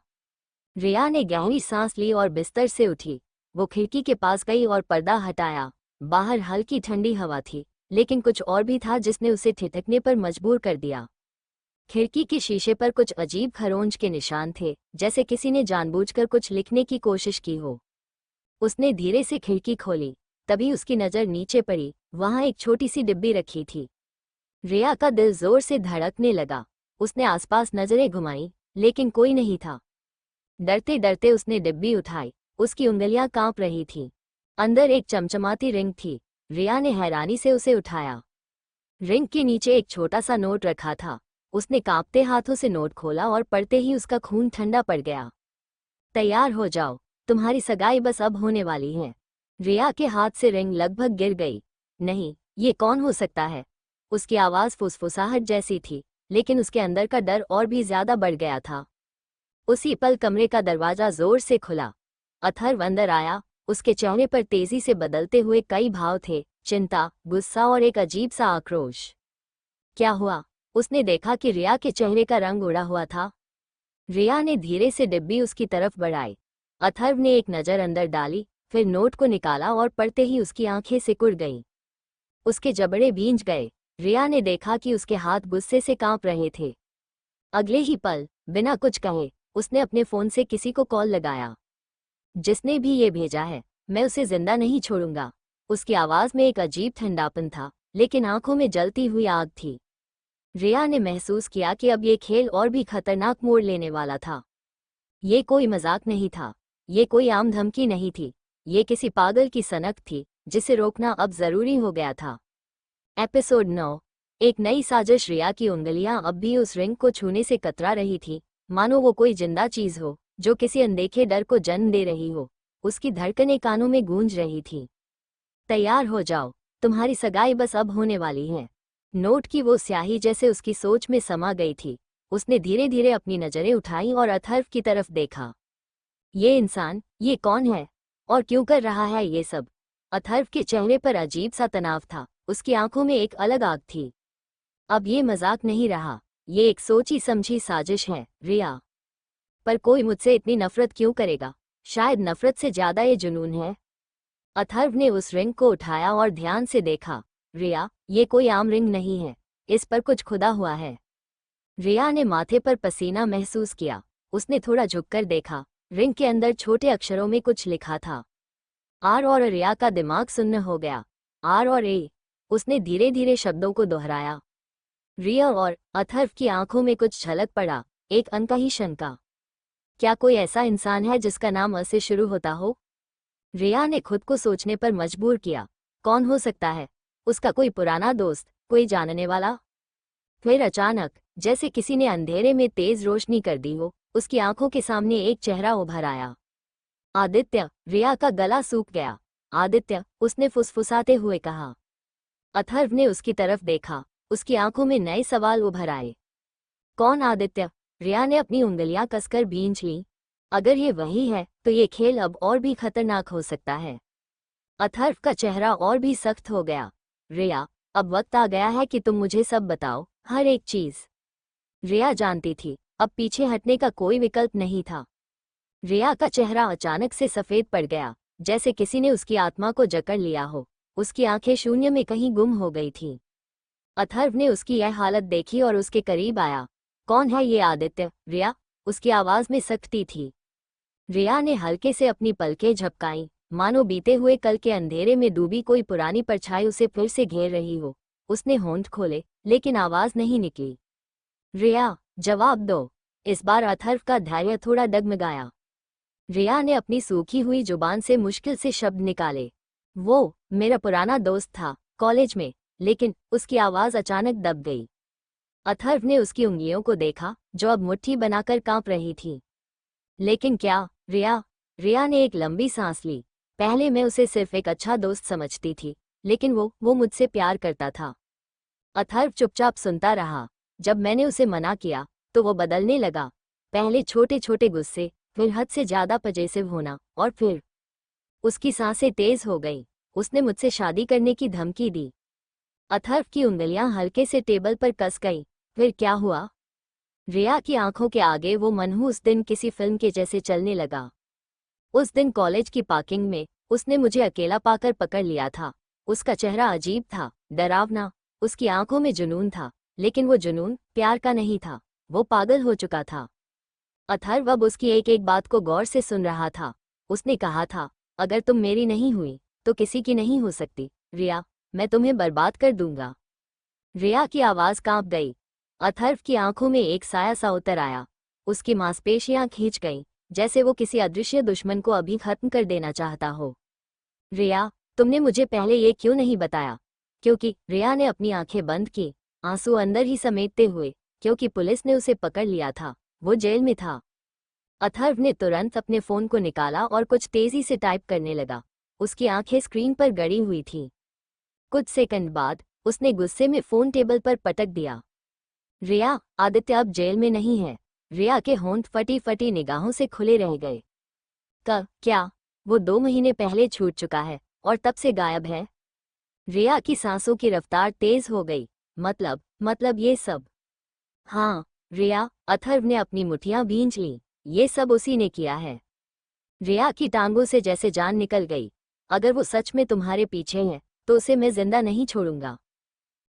Speaker 1: रिया ने गहरी सांस ली और बिस्तर से उठी। वो खिड़की के पास गई और पर्दा हटाया। बाहर हल्की ठंडी हवा थी, लेकिन कुछ और भी था जिसने उसे ठिठकने पर मजबूर कर दिया। खिड़की के शीशे पर कुछ अजीब खरोंच के निशान थे, जैसे किसी ने जानबूझकर कुछ लिखने की कोशिश की हो। उसने धीरे से खिड़की खोली, तभी उसकी नज़र नीचे पड़ी। वहां एक छोटी सी डिब्बी रखी थी। रिया का दिल जोर से धड़कने लगा। उसने आसपास नजरें घुमाई, लेकिन कोई नहीं था। डरते डरते उसने डिब्बी उठाई। उसकी उंगलियां कांप रही थीं। अंदर एक चमचमाती रिंग थी। रिया ने हैरानी से उसे उठाया। रिंग के नीचे एक छोटा सा नोट रखा था। उसने कांपते हाथों से नोट खोला और पढ़ते ही उसका खून ठंडा पड़ गया। तैयार हो जाओ, तुम्हारी सगाई बस अब होने वाली है। रिया के हाथ से रिंग लगभग गिर गई। नहीं, ये कौन हो सकता है? उसकी आवाज फुसफुसाहट जैसी थी, लेकिन उसके अंदर का डर और भी ज्यादा बढ़ गया था। उसी पल कमरे का दरवाजा जोर से खुला। अथर्व अंदर आया। उसके चेहरे पर तेजी से बदलते हुए कई भाव थे, चिंता, गुस्सा और एक अजीब सा आक्रोश। क्या हुआ? उसने देखा कि रिया के चेहरे का रंग उड़ा हुआ था। रिया ने धीरे से डिब्बी उसकी तरफ बढ़ाई। अथर्व ने एक नज़र अंदर डाली, फिर नोट को निकाला और पढ़ते ही उसकी आंखें सिकुड़ गईं। उसके जबड़े भींच गए। रिया ने देखा कि उसके हाथ गुस्से से कांप रहे थे। अगले ही पल, बिना कुछ कहे, उसने अपने फोन से किसी को कॉल लगाया। जिसने भी ये भेजा है, मैं उसे जिंदा नहीं छोड़ूंगा। उसकी आवाज में एक अजीब ठंडापन था, लेकिन आंखों में जलती हुई आग थी। रिया ने महसूस किया कि अब ये खेल और भी खतरनाक मोड़ लेने वाला था। ये कोई मजाक नहीं था, ये कोई आम धमकी नहीं थी, ये किसी पागल की सनक थी जिसे रोकना अब जरूरी हो गया था। एपिसोड 9। एक नई साजिश। रिया की उंगलियां अब भी उस रिंग को छूने से कतरा रही थी, मानो वो कोई जिंदा चीज हो जो किसी अनदेखे डर को जन्म दे रही हो। उसकी धड़कनें कानों में गूंज रही थी। तैयार हो जाओ, तुम्हारी सगाई बस अब होने वाली है। नोट की वो स्याही जैसे उसकी सोच में समा गई थी। उसने धीरे धीरे अपनी नजरें उठाईं और अथर्व की तरफ देखा। ये इंसान, ये कौन है और क्यों कर रहा है ये सब? अथर्व के चेहरे पर अजीब सा तनाव था। उसकी आंखों में एक अलग आग थी। अब ये मजाक नहीं रहा, ये एक सोची समझी साजिश है। रिया, पर कोई मुझसे इतनी नफरत क्यों करेगा? शायद नफरत से ज्यादा ये जुनून है। अथर्व ने उस रिंग को उठाया और ध्यान से देखा। रिया, ये कोई आम रिंग नहीं है, इस पर कुछ खुदा हुआ है। रिया ने माथे पर पसीना महसूस किया। उसने थोड़ा झुककर देखा। रिंग के अंदर छोटे अक्षरों में कुछ लिखा था। आर। और रिया का दिमाग सुन्न हो गया। आर और ए। उसने धीरे धीरे शब्दों को दोहराया। रिया और अथर्व की आंखों में कुछ झलक पड़ा, एक अनकही शंका। क्या कोई ऐसा इंसान है जिसका नाम अ से शुरू होता हो? रिया ने खुद को सोचने पर मजबूर किया। कौन हो सकता है? उसका कोई पुराना दोस्त, कोई जानने वाला? फिर अचानक जैसे किसी ने अंधेरे में तेज रोशनी कर दी हो, उसकी आंखों के सामने एक चेहरा उभर आया। आदित्य। रिया का गला सूख गया। आदित्य, उसने फुसफुसाते हुए कहा। अथर्व ने उसकी तरफ देखा। उसकी आंखों में नए सवाल उभर आए। कौन आदित्य? रिया ने अपनी उंगलियां कसकर भींच लीं। अगर ये वही है तो ये खेल अब और भी खतरनाक हो सकता है। अथर्व का चेहरा और भी सख्त हो गया। रिया, अब वक्त आ गया है कि तुम मुझे सब बताओ, हर एक चीज। रिया जानती थी अब पीछे हटने का कोई विकल्प नहीं था। रिया का चेहरा अचानक से सफेद पड़ गया, जैसे किसी ने उसकी आत्मा को जकड़ लिया हो। उसकी आंखें शून्य में कहीं गुम हो गई थीं। अथर्व ने उसकी यह हालत देखी और उसके करीब आया। कौन है ये आदित्य? रिया, उसकी आवाज में सख्ती थी। रिया ने हल्के से अपनी पलकें झपकाईं, मानो बीते हुए कल के अंधेरे में डूबी कोई पुरानी परछाई उसे फिर से घेर रही हो। उसने होंठ खोले, लेकिन आवाज नहीं निकली। रिया, जवाब दो। इस बार अथर्व का धैर्य थोड़ा डगमगाया। रिया ने अपनी सूखी हुई जुबान से मुश्किल से शब्द निकाले। वो मेरा पुराना दोस्त था, कॉलेज में। लेकिन उसकी आवाज अचानक दब गई। अथर्व ने उसकी उंगलियों को देखा, जो अब मुट्ठी बनाकर कांप रही थी। लेकिन क्या? रिया। रिया ने एक लंबी सांस ली। पहले मैं उसे सिर्फ एक अच्छा दोस्त समझती थी, लेकिन वो मुझसे प्यार करता था। अथर्व चुपचाप सुनता रहा। जब मैंने उसे मना किया तो वो बदलने लगा। पहले छोटे छोटे गुस्से, फिर हद से ज्यादा पजेसिव होना, और फिर उसकी सांसें तेज हो गई। उसने मुझसे शादी करने की धमकी दी। अथर्व की उंगलियां हल्के से टेबल पर कस गईं। फिर क्या हुआ? रिया की आंखों के आगे वो मनहूस दिन किसी फिल्म के जैसे चलने लगा। उस दिन कॉलेज की पार्किंग में उसने मुझे अकेला पाकर पकड़ लिया था। उसका चेहरा अजीब था, डरावना। उसकी आंखों में जुनून था, लेकिन वो जुनून प्यार का नहीं था। वो पागल हो चुका था। अथर्व अब उसकी एक एक बात को गौर से सुन रहा था। उसने कहा था, अगर तुम मेरी नहीं हुई तो किसी की नहीं हो सकती। रिया, मैं तुम्हें बर्बाद कर दूंगा। रिया की आवाज कांप गई। अथर्व की आंखों में एक साया सा उतर आया। उसकी मांसपेशियां खींच गईं, जैसे वो किसी अदृश्य दुश्मन को अभी खत्म कर देना चाहता हो। रिया, तुमने मुझे पहले ये क्यों नहीं बताया? क्योंकि रिया ने अपनी आंखें बंद की, आंसू अंदर ही समेटते हुए। क्योंकि पुलिस ने उसे पकड़ लिया था, वो जेल में था। अथर्व ने तुरंत अपने फोन को निकाला और कुछ तेजी से टाइप करने लगा। उसकी आंखें स्क्रीन पर गड़ी हुई थीं। कुछ सेकंड बाद उसने गुस्से में फोन टेबल पर पटक दिया। रिया, आदित्य अब जेल में नहीं है। रिया के होंठ फटी फटी निगाहों से खुले रह गए। क्या? वो 2 महीने पहले छूट चुका है और तब से गायब है। रिया की सांसों की रफ्तार तेज हो गई। मतलब ये सब? हाँ रिया, अथर्व ने अपनी मुट्ठियां भींच लीं। ये सब उसी ने किया है। रिया की टांगों से जैसे जान निकल गई। अगर वो सच में तुम्हारे पीछे है तो उसे मैं जिंदा नहीं छोड़ूंगा।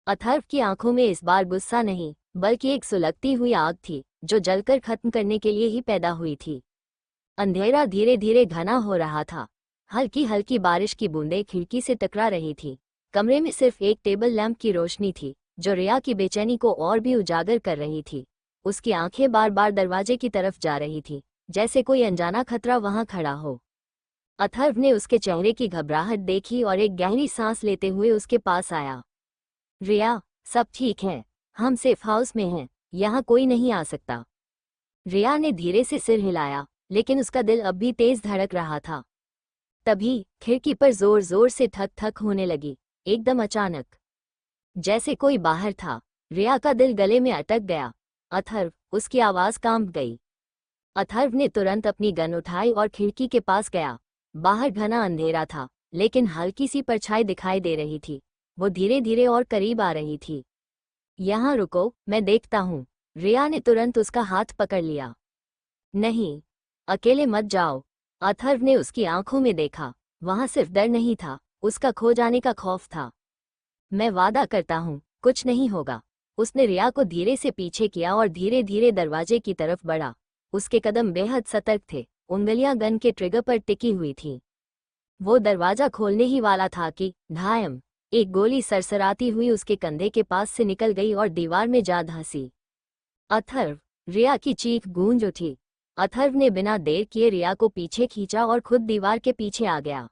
Speaker 1: अथर्व की आंखों में इस बार गुस्सा नहीं, बल्कि एक सुलगती हुई आग थी, जो जलकर खत्म करने के लिए ही पैदा हुई थी। अंधेरा धीरे धीरे घना हो रहा था। हल्की हल्की बारिश की बूंदें खिड़की से टकरा रही थी। कमरे में सिर्फ एक टेबल लैंप की रोशनी थी, जो रिया की बेचैनी को और भी उजागर कर रही थी। उसकी आंखें बार बार दरवाजे की तरफ जा रही थी, जैसे कोई अनजाना खतरा वहां खड़ा हो। अथर्व ने उसके चेहरे की घबराहट देखी और एक गहरी सांस लेते हुए उसके पास आया। रिया, सब ठीक है। हम सेफ हाउस में हैं, यहाँ कोई नहीं आ सकता। रिया ने धीरे से सिर हिलाया, लेकिन उसका दिल अब भी तेज धड़क रहा था। तभी खिड़की पर जोर जोर से ठक ठक होने लगी, एकदम अचानक, जैसे कोई बाहर था। रिया का दिल गले में अटक गया। अथर्व, उसकी आवाज कांप गई। अथर्व ने तुरंत अपनी गन उठाई और खिड़की के पास गया। बाहर घना अंधेरा था, लेकिन हल्की सी परछाई दिखाई दे रही थी। वो धीरे धीरे और करीब आ रही थी। यहाँ रुको, मैं देखता हूँ। रिया ने तुरंत उसका हाथ पकड़ लिया। नहीं, अकेले मत जाओ। अथर्व ने उसकी आंखों में देखा। वहां सिर्फ डर नहीं था, उसका खो जाने का खौफ था। मैं वादा करता हूँ, कुछ नहीं होगा। उसने रिया को धीरे से पीछे किया और धीरे धीरे दरवाजे की तरफ बढ़ा। उसके कदम बेहद सतर्क थे, उंगलियां गन के ट्रिगर पर टिकी हुई थीं। वो दरवाजा खोलने ही वाला था कि धायम, एक गोली सरसराती हुई उसके कंधे के पास से निकल गई और दीवार में जा धंसी। अथर्व! रिया की चीख गूंज उठी। अथर्व ने बिना देर किए रिया को पीछे खींचा और खुद दीवार के पीछे आ गया।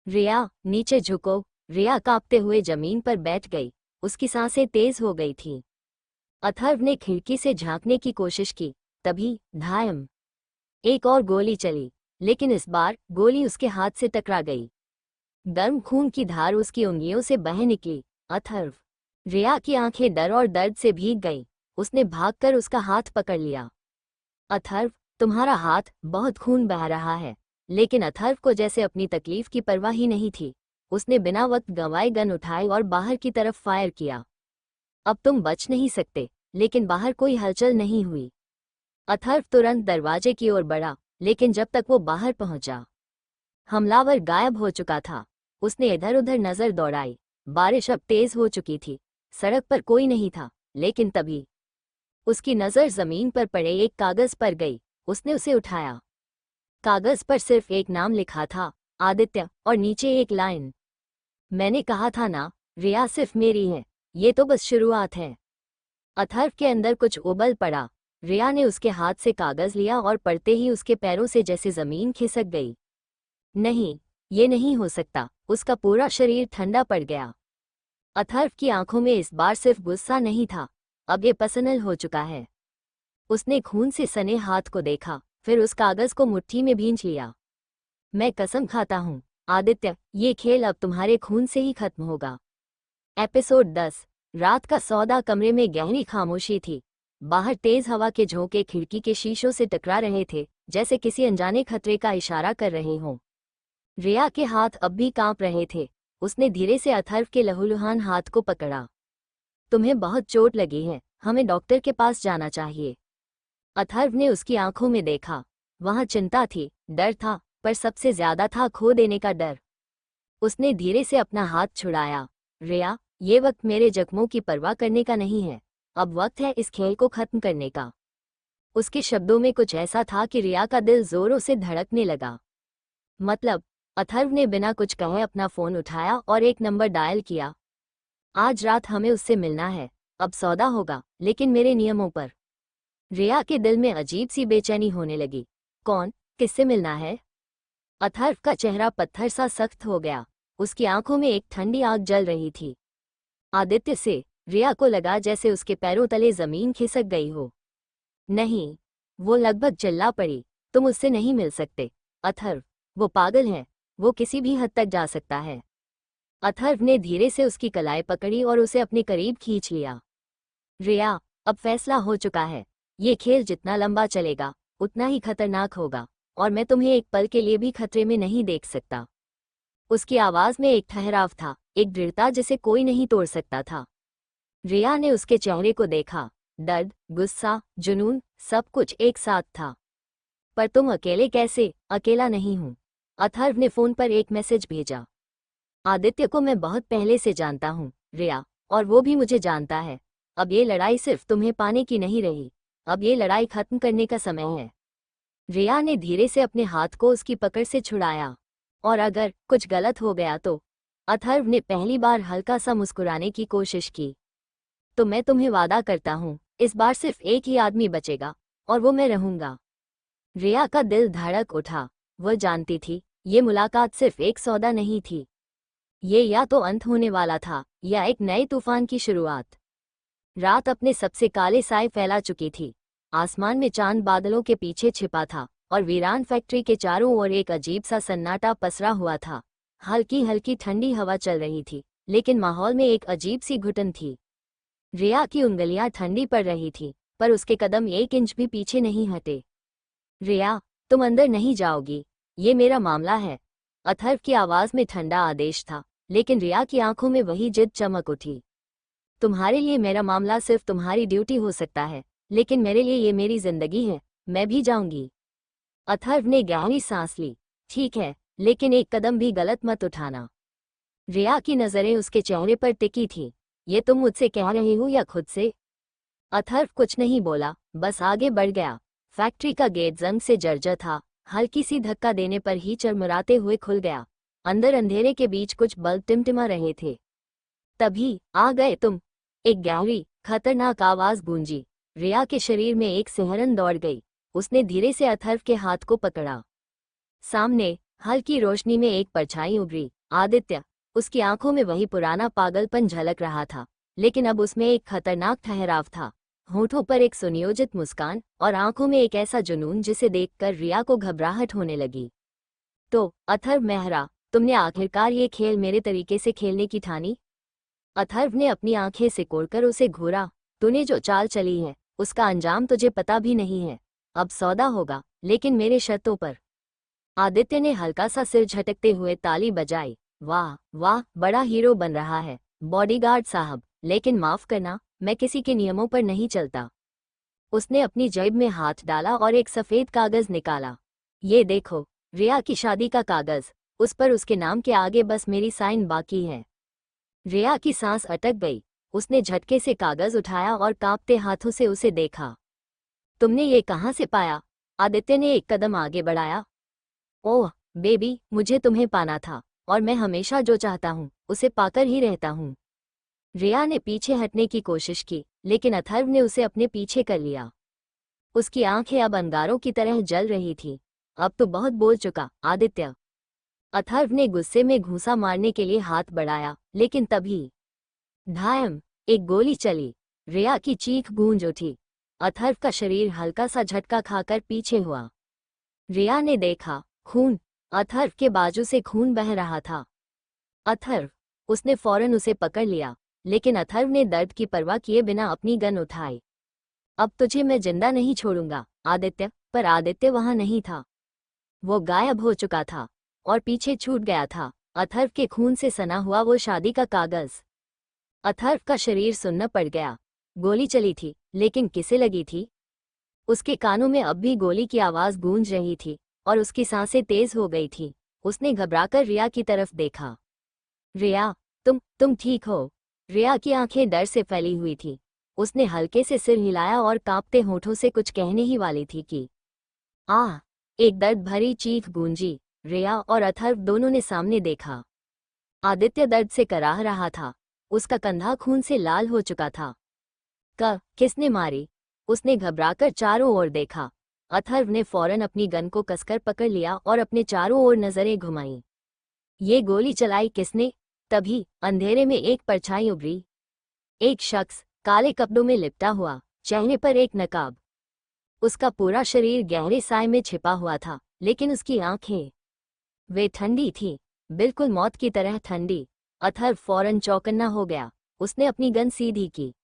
Speaker 1: रिया, नीचे झुको। रिया कांपते हुए जमीन पर बैठ गई। उसकी सांसें तेज हो गई थीं। अथर्व ने खिड़की से झांकने की कोशिश की। तभी धायम एक और गोली चली, लेकिन इस बार गोली उसके हाथ से टकरा गई। गर्म खून की धार उसकी उंगलियों से बह निकली। अथर्व। रिया की आंखें डर और दर्द से भीग गईं। उसने भागकर उसका हाथ पकड़ लिया। अथर्व, तुम्हारा हाथ, बहुत खून बह रहा है। लेकिन अथर्व को जैसे अपनी तकलीफ की परवाह ही नहीं थी। उसने बिना वक्त गंवाए गन उठाई और बाहर की तरफ फायर किया। अब तुम बच नहीं सकते। लेकिन बाहर कोई हलचल नहीं हुई। अथर्व तुरंत दरवाजे की ओर बढ़ा, लेकिन जब तक वो बाहर पहुंचा, हमलावर गायब हो चुका था। उसने इधर उधर नजर दौड़ाई। बारिश अब तेज हो चुकी थी। सड़क पर कोई नहीं था। लेकिन तभी उसकी नजर जमीन पर पड़े एक कागज पर गई। उसने उसे उठाया। कागज पर सिर्फ एक नाम लिखा था, आदित्य, और नीचे एक लाइन, मैंने कहा था ना, रिया सिर्फ मेरी है। ये तो बस शुरुआत है। अथर्व के अंदर कुछ उबल पड़ा। रिया ने उसके हाथ से कागज लिया और पढ़ते ही उसके पैरों से जैसे जमीन खिसक गई। नहीं, ये नहीं हो सकता। उसका पूरा शरीर ठंडा पड़ गया। अथर्व की आंखों में इस बार सिर्फ गुस्सा नहीं था, अब ये पर्सनल हो चुका है। उसने खून से सने हाथ को देखा, फिर उस कागज को मुट्ठी में भींच लिया। मैं कसम खाता हूँ, आदित्य, ये खेल अब तुम्हारे खून से ही खत्म होगा। एपिसोड 10। रात का सौदा। कमरे में गहरी खामोशी थी। बाहर तेज हवा के झोंके खिड़की के शीशों से टकरा रहे थे, जैसे किसी अनजाने खतरे का इशारा कर रहे हों। रिया के हाथ अब भी कांप रहे थे। उसने धीरे से अथर्व के लहूलुहान हाथ को पकड़ा। तुम्हें बहुत चोट लगी है, हमें डॉक्टर के पास जाना चाहिए। अथर्व ने उसकी आंखों में देखा। वहां चिंता थी, डर था, पर सबसे ज्यादा था खो देने का डर। उसने धीरे से अपना हाथ छुड़ाया। रिया, ये वक्त मेरे जख्मों की परवाह करने का नहीं है। अब वक्त है इस खेल को खत्म करने का। उसके शब्दों में कुछ ऐसा था कि रिया का दिल जोरों से धड़कने लगा। मतलब? अथर्व ने बिना कुछ कहे अपना फोन उठाया और एक नंबर डायल किया। आज रात हमें उससे मिलना है। अब सौदा होगा, लेकिन मेरे नियमों पर। रिया के दिल में अजीब सी बेचैनी होने लगी। कौन? किससे मिलना है? अथर्व का चेहरा पत्थर सा सख्त हो गया। उसकी आंखों में एक ठंडी आग जल रही थी। आदित्य से। रिया को लगा जैसे उसके पैरों तले जमीन खिसक गई हो। नहीं, वो लगभग चिल्ला पड़ी। तुम उससे नहीं मिल सकते, अथर्व। वो पागल है। वो किसी भी हद तक जा सकता है। अथर्व ने धीरे से उसकी कलाई पकड़ी और उसे अपने करीब खींच लिया। रिया, अब फैसला हो चुका है। ये खेल जितना लंबा चलेगा, उतना ही खतरनाक होगा, और मैं तुम्हें एक पल के लिए भी खतरे में नहीं देख सकता। उसकी आवाज में एक ठहराव था, एक दृढ़ता जिसे कोई नहीं तोड़ सकता था। रिया ने उसके चेहरे को देखा। दर्द, गुस्सा, जुनून, सब कुछ एक साथ था। पर तुम अकेले कैसे? अकेला नहीं हूं। अथर्व ने फोन पर एक मैसेज भेजा। आदित्य को मैं बहुत पहले से जानता हूँ, रिया, और वो भी मुझे जानता है। अब ये लड़ाई सिर्फ तुम्हें पाने की नहीं रही। अब ये लड़ाई खत्म करने का समय है। रिया ने धीरे से अपने हाथ को उसकी पकड़ से छुड़ाया। और अगर कुछ गलत हो गया तो? अथर्व ने पहली बार हल्का सा मुस्कुराने की कोशिश की। तो मैं तुम्हें वादा करता हूँ, इस बार सिर्फ एक ही आदमी बचेगा, और वो मैं रहूंगा। रिया का दिल धड़क उठा। वह जानती थी, ये मुलाकात सिर्फ एक सौदा नहीं थी। ये या तो अंत होने वाला था, या एक नए तूफान की शुरुआत। रात अपने सबसे काले साए फैला चुकी थी। आसमान में चांद बादलों के पीछे छिपा था, और वीरान फैक्ट्री के चारों ओर एक अजीब सा सन्नाटा पसरा हुआ था। हल्की हल्की ठंडी हवा चल रही थी, लेकिन माहौल में एक अजीब सी घुटन थी। रिया की उंगलियां ठंडी पड़ रही थी, पर उसके कदम 1 इंच भी पीछे नहीं हटे। रिया, तुम अंदर नहीं जाओगी। ये मेरा मामला है। अथर्व की आवाज में ठंडा आदेश था, लेकिन रिया की आंखों में वही जिद चमक उठी। तुम्हारे लिए मेरा मामला सिर्फ तुम्हारी ड्यूटी हो सकता है, लेकिन मेरे लिए ये मेरी जिंदगी है। मैं भी जाऊंगी। अथर्व ने गहरी सांस ली। ठीक है, लेकिन एक कदम भी गलत मत उठाना। रिया की नजरें उसके चेहरे पर टिकी थीं। ये तुम मुझसे कह रही हो या खुद से? अथर्व कुछ नहीं बोला, बस आगे बढ़ गया। फैक्ट्री का गेट जंग से जर्जर था। हल्की सी धक्का देने पर ही चरमराते हुए खुल गया। अंदर अंधेरे के बीच कुछ बल्ब टिमटिमा रहे थे। तभी, आ गए तुम। एक गहरी, खतरनाक आवाज गूंजी। रिया के शरीर में एक सिहरन दौड़ गई। उसने धीरे से अथर्व के हाथ को पकड़ा। सामने, हल्की रोशनी में एक परछाई उभरी। आदित्य। उसकी आंखों में वही पुराना पागलपन झलक रहा था, लेकिन अब उसमें एक खतरनाक ठहराव था। होठों पर एक सुनियोजित मुस्कान और आंखों में एक ऐसा जुनून जिसे देखकर रिया को घबराहट होने लगी। तो अथर्व मेहरा, तुमने आखिरकार ये खेल मेरे तरीके से खेलने की ठानी? अथर्व ने अपनी आंखें सिकोड़कर उसे घूरा। तूने जो चाल चली है उसका अंजाम तुझे पता भी नहीं है। अब सौदा होगा, लेकिन मेरे शर्तों पर। आदित्य ने हल्का सा सिर झटकते हुए ताली बजाई। वाह वाह, बड़ा हीरो बन रहा है बॉडीगार्ड साहब, लेकिन माफ करना, मैं किसी के नियमों पर नहीं चलता। उसने अपनी जेब में हाथ डाला और एक सफेद कागज निकाला। ये देखो, रिया की शादी का कागज, उस पर उसके नाम के आगे बस मेरी साइन बाकी है। रिया की सांस अटक गई। उसने झटके से कागज उठाया और कांपते हाथों से उसे देखा। तुमने ये कहाँ से पाया? आदित्य ने एक कदम आगे बढ़ाया। ओह बेबी, मुझे तुम्हें पाना था, और मैं हमेशा जो चाहता हूँ उसे पाकर ही रहता हूँ। रिया ने पीछे हटने की कोशिश की, लेकिन अथर्व ने उसे अपने पीछे कर लिया। उसकी आंखें अब अंगारों की तरह जल रही थीं। अब तो बहुत बोल चुका आदित्य। अथर्व ने गुस्से में घूंसा मारने के लिए हाथ बढ़ाया, लेकिन तभी धायम, एक गोली चली। रिया की चीख गूंज उठी। अथर्व का शरीर हल्का सा झटका खाकर पीछे हुआ। रिया ने देखा, खून। अथर्व के बाजू से खून बह रहा था। अथर्व, उसने फौरन उसे पकड़ लिया, लेकिन अथर्व ने दर्द की परवाह किए बिना अपनी गन उठाई। अब तुझे मैं जिंदा नहीं छोड़ूंगा आदित्य। पर आदित्य वहां नहीं था। वो गायब हो चुका था और पीछे छूट गया था अथर्व के खून से सना हुआ वो शादी का कागज। अथर्व का शरीर सुन्न पड़ गया। गोली चली थी, लेकिन किसे लगी थी? उसके कानों में अब भी गोली की आवाज गूंज रही थी और उसकी सांसें तेज हो गई थी। उसने घबराकर रिया की तरफ देखा। रिया, तुम ठीक हो? रिया की आंखें डर से फैली हुई थी। उसने हल्के से सिर हिलाया और कांपते होठों से कुछ कहने ही वाली थी कि आह! एक दर्द भरी चीख गूंजी। रिया और अथर्व दोनों ने सामने देखा। आदित्य दर्द से कराह रहा था। उसका कंधा खून से लाल हो चुका था। किसने मारी? उसने घबराकर चारों ओर देखा। अथर्व ने फौरन अपनी गन को कसकर पकड़ लिया और अपने चारों ओर नजरें घुमाईं। ये गोली चलाई किसने? तभी अंधेरे में एक परछाई उभरी। एक शख्स, काले कपड़ों में लिपटा हुआ, चेहरे पर एक नकाब। उसका पूरा शरीर गहरे साए में छिपा हुआ था, लेकिन उसकी आंखें, वे ठंडी थीं, बिल्कुल मौत की तरह ठंडी। अथर्व फौरन चौकन्ना हो गया। उसने अपनी गन सीधी की।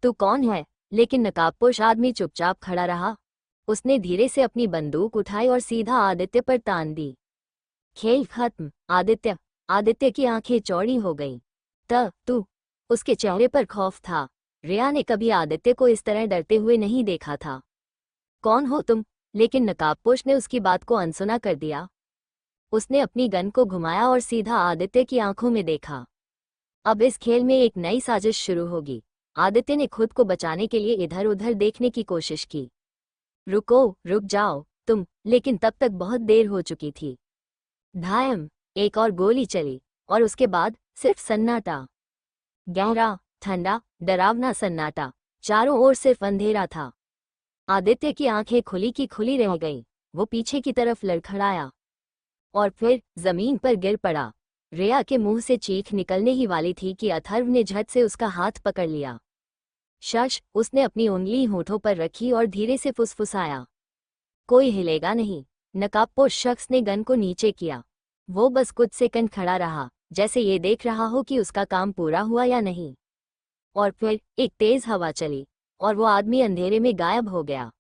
Speaker 1: तू कौन है? लेकिन नकाबपोश आदमी चुपचाप खड़ा रहा। उसने धीरे से अपनी बंदूक उठाई और सीधा आदित्य पर तान दी। खेल खत्म आदित्य। आदित्य की आंखें चौड़ी हो गईं। तू। उसके चेहरे पर खौफ था। रिया ने कभी आदित्य को इस तरह डरते हुए नहीं देखा था। कौन हो तुम? लेकिन नकाबपोश ने उसकी बात को अनसुना कर दिया। उसने अपनी गन को घुमाया और सीधा आदित्य की आंखों में देखा। अब इस खेल में एक नई साजिश शुरू होगी। आदित्य ने खुद को बचाने के लिए इधर उधर देखने की कोशिश की। रुक जाओ तुम, लेकिन तब तक बहुत देर हो चुकी थी। धायम, एक और गोली चली, और उसके बाद सिर्फ सन्नाटा। गहरा, ठंडा, डरावना सन्नाटा। चारों ओर सिर्फ अंधेरा था। आदित्य की आंखें खुली की खुली रह गईं। वो पीछे की तरफ लड़खड़ाया और फिर जमीन पर गिर पड़ा। रिया के मुंह से चीख निकलने ही वाली थी कि अथर्व ने झट से उसका हाथ पकड़ लिया। शश, उसने अपनी उंगली होठों पर रखी और धीरे से फुसफुसाया। कोई हिलेगा नहीं। नकाबपोश शख्स ने गन को नीचे किया। वो बस कुछ सेकंड खड़ा रहा, जैसे ये देख रहा हो कि उसका काम पूरा हुआ या नहीं। और फिर एक तेज हवा चली और वो आदमी अंधेरे में गायब हो गया।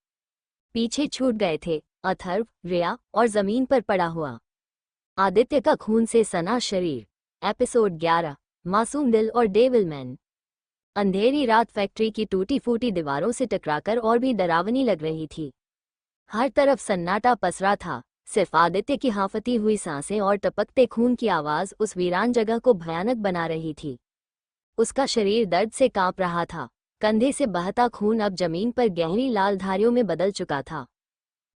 Speaker 1: पीछे छूट गए थे अथर्व, रिया और जमीन पर पड़ा हुआ आदित्य का खून से सना शरीर। एपिसोड 11, मासूम दिल और डेविलमैन। अंधेरी रात फैक्ट्री की टूटी फूटी दीवारों से टकराकर और भी डरावनी लग रही थी। हर तरफ सन्नाटा पसरा था। सिर्फ आदित्य की हांफती हुई सांसें और टपकते खून की आवाज उस वीरान जगह को भयानक बना रही थी। उसका शरीर दर्द से कांप रहा था। कंधे से बहता खून अब जमीन पर गहरी लाल धारियों में बदल चुका था।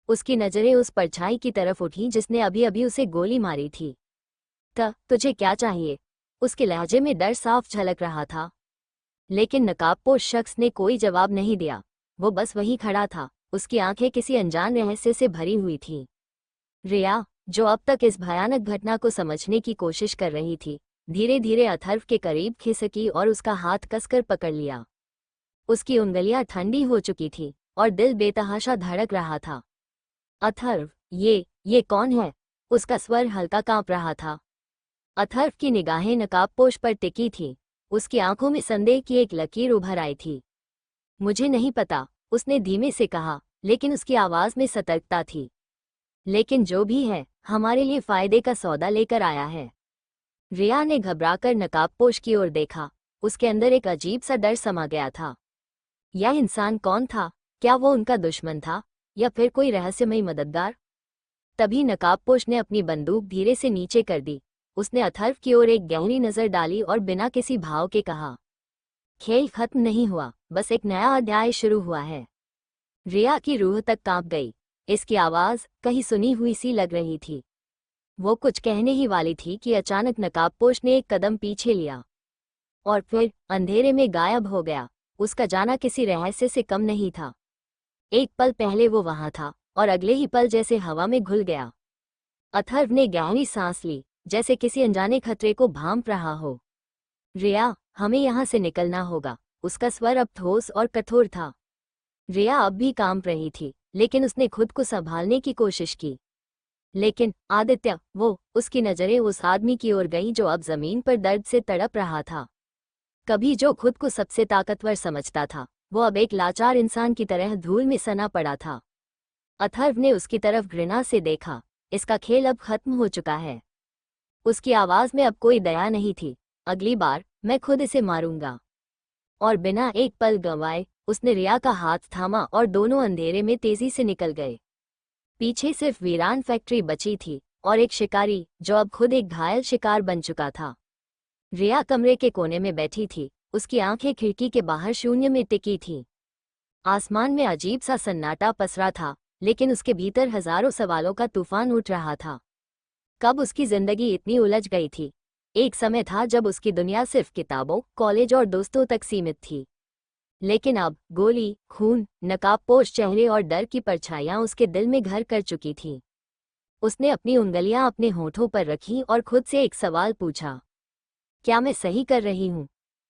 Speaker 1: उसकी नजरें उस परछाई की तरफ उठी जिसने अभी अभी उसे गोली मारी थी। तुझे क्या चाहिए? उसके लहजे में डर साफ झलक रहा था। लेकिन नकाबपोश शख्स ने कोई जवाब नहीं दिया। वो बस वहीं खड़ा था। उसकी आंखें किसी अनजान रहस्य से भरी हुई थीं। रिया, जो अब तक इस भयानक घटना को समझने की कोशिश कर रही थी, धीरे धीरे अथर्व के करीब खिसकी और उसका हाथ कसकर पकड़ लिया। उसकी उंगलियां ठंडी हो चुकी थी और दिल बेतहाशा धड़क रहा था। अथर्व, ये कौन है? उसका स्वर हल्का कांप रहा था। अथर्व की निगाहें नकाबपोश पर टिकी थीं। उसकी आंखों में संदेह की एक लकीर उभर आई थी। मुझे नहीं पता, उसने धीमे से कहा, लेकिन उसकी आवाज में सतर्कता थी। लेकिन जो भी है, हमारे लिए फायदे का सौदा लेकर आया है। रिया ने घबराकर नकाबपोश की ओर देखा। उसके अंदर एक अजीब सा डर समा गया था। यह इंसान कौन था? क्या वो उनका दुश्मन था या फिर कोई रहस्यमयी मददगार? तभी नकाबपोश ने अपनी बंदूक धीरे से नीचे कर दी। उसने अथर्व की ओर एक गहरी नजर डाली और बिना किसी भाव के कहा, खेल खत्म नहीं हुआ, बस एक नया अध्याय शुरू हुआ है। रिया की रूह तक कांप गई। इसकी आवाज कहीं सुनी हुई सी लग रही थी। वो कुछ कहने ही वाली थी कि अचानक नकाबपोश ने एक कदम पीछे लिया और फिर अंधेरे में गायब हो गया। उसका जाना किसी रहस्य से कम नहीं था। एक पल पहले वो वहां था और अगले ही पल जैसे हवा में घुल गया। अथर्व ने गहरी सांस ली, जैसे किसी अनजाने खतरे को भांप रहा हो। रिया, हमें यहाँ से निकलना होगा। उसका स्वर अब ठोस और कठोर था। रिया अब भी कांप रही थी, लेकिन उसने खुद को संभालने की कोशिश की। लेकिन आदित्य, उसकी नजरें उस आदमी की ओर गईं जो अब जमीन पर दर्द से तड़प रहा था। कभी जो खुद को सबसे ताकतवर समझता था, वो अब एक लाचार इंसान की तरह धूल में सना पड़ा था। अथर्व ने उसकी तरफ घृणा से देखा। इसका खेल अब खत्म हो चुका है। उसकी आवाज में अब कोई दया नहीं थी। अगली बार मैं खुद इसे मारूंगा। और बिना एक पल गंवाए उसने रिया का हाथ थामा और दोनों अंधेरे में तेजी से निकल गए। पीछे सिर्फ वीरान फैक्ट्री बची थी और एक शिकारी जो अब खुद एक घायल शिकार बन चुका था। रिया कमरे के कोने में बैठी थी। उसकी आंखें खिड़की के बाहर शून्य में टिकी थीं। आसमान में अजीब सा सन्नाटा पसरा था, लेकिन उसके भीतर हजारों सवालों का तूफान उठ रहा था। कब उसकी जिंदगी इतनी उलझ गई थी? एक समय था जब उसकी दुनिया सिर्फ किताबों, कॉलेज और दोस्तों तक सीमित थी। लेकिन अब गोली, खून, नकाबपोश चेहरे और डर की परछाइयां उसके दिल में घर कर चुकी थीं। उसने अपनी उंगलियां अपने होठों पर रखीं और खुद से एक सवाल पूछा, क्या मैं सही कर रही हूं?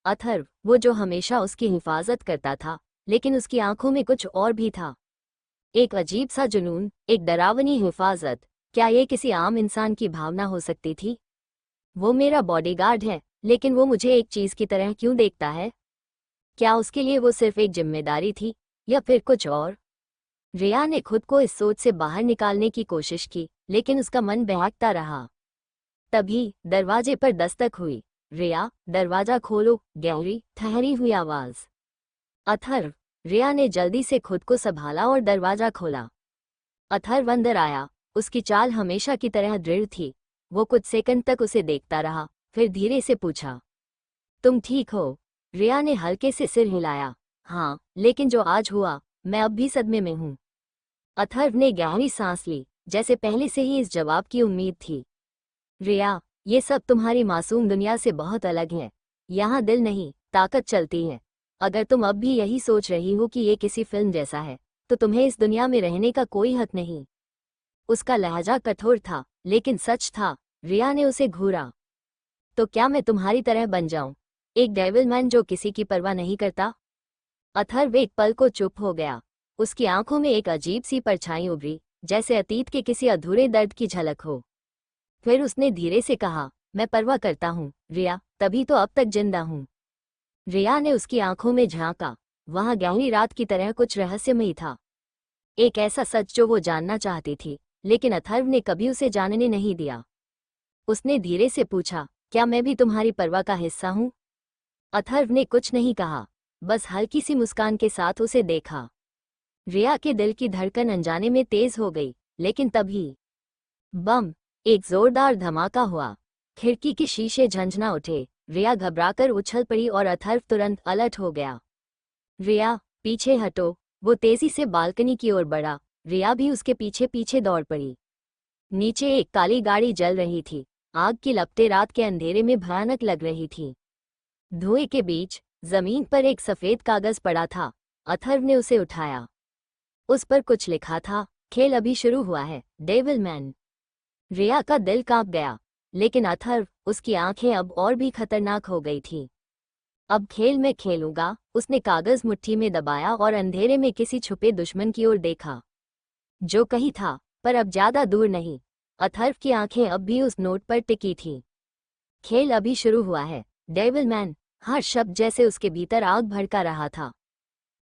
Speaker 1: अथर्व, वो जो हमेशा उसकी हिफाजत करता था, लेकिन उसकी आंखों में कुछ और भी था। एक अजीब सा जुनून, एक डरावनी हिफाजत। क्या ये किसी आम इंसान की भावना हो सकती थी? वो मेरा बॉडीगार्ड है, लेकिन वो मुझे एक चीज की तरह क्यों देखता है? क्या उसके लिए वो सिर्फ एक जिम्मेदारी थी या फिर कुछ और? रिया ने खुद को इस सोच से बाहर निकालने की कोशिश की, लेकिन उसका मन बहकता रहा। तभी दरवाजे पर दस्तक हुई। रिया, दरवाजा खोलो, गहरी ठहरी हुई आवाज। अथर्व। रिया ने जल्दी से खुद को संभाला और दरवाजा खोला। अथर्व अंदर आया। उसकी चाल हमेशा की तरह दृढ़ थी। वो कुछ सेकंड तक उसे देखता रहा, फिर धीरे से पूछा, तुम ठीक हो? रिया ने हल्के से सिर हिलाया। हाँ, लेकिन जो आज हुआ, मैं अब भी सदमे में हूँ। अथर्व ने गहरी सांस ली, जैसे पहले से ही इस जवाब की उम्मीद थी। रिया, ये सब तुम्हारी मासूम दुनिया से बहुत अलग है। यहाँ दिल नहीं, ताकत चलती है। अगर तुम अब भी यही सोच रही हो कि ये किसी फिल्म जैसा है, तो तुम्हें इस दुनिया में रहने का कोई हक नहीं। उसका लहजा कठोर था, लेकिन सच था। रिया ने उसे घूरा। तो क्या मैं तुम्हारी तरह बन जाऊं, एक डेविलमैन जो किसी की परवाह नहीं करता? अथर्व एक पल को चुप हो गया। उसकी आंखों में एक अजीब सी परछाई उभरी, जैसे अतीत के किसी अधूरे दर्द की झलक हो। फिर उसने धीरे से कहा, मैं परवाह करता हूँ रिया, तभी तो अब तक जिंदा हूँ। रिया ने उसकी आंखों में झांका। वहां गहरी रात की तरह कुछ रहस्यमयी था। एक ऐसा सच जो वो जानना चाहती थी, लेकिन अथर्व ने कभी उसे जानने नहीं दिया। उसने धीरे से पूछा, क्या मैं भी तुम्हारी परवाह का हिस्सा हूँ? अथर्व ने कुछ नहीं कहा, बस हल्की सी मुस्कान के साथ उसे देखा। रिया के दिल की धड़कन अनजाने में तेज हो गई, लेकिन तभी बम! एक जोरदार धमाका हुआ। खिड़की के शीशे झंझना उठे। रिया घबराकर उछल पड़ी और अथर्व तुरंत अलर्ट हो गया। रिया, पीछे हटो। वो तेजी से बालकनी की ओर बढ़ा। रिया भी उसके पीछे पीछे दौड़ पड़ी। नीचे एक काली गाड़ी जल रही थी। आग की लपटें रात के अंधेरे में भयानक लग रही थी। धुएं के बीच जमीन पर एक सफेद कागज पड़ा था। अथर्व ने उसे उठाया। उस पर कुछ लिखा था, खेल अभी शुरू हुआ है, डेविलमैन। रिया का दिल कांप गया, लेकिन अथर्व, उसकी आंखें अब और भी खतरनाक हो गई थीं। अब खेल मैं खेलूंगा। उसने कागज मुट्ठी में दबाया और अंधेरे में किसी छुपे दुश्मन की ओर देखा जो कहीं था, पर अब ज्यादा दूर नहीं। अथर्व की आंखें अब भी उस नोट पर टिकी थीं। खेल अभी शुरू हुआ है डेविल मैन। हर शब्द जैसे उसके भीतर आग भड़का रहा था।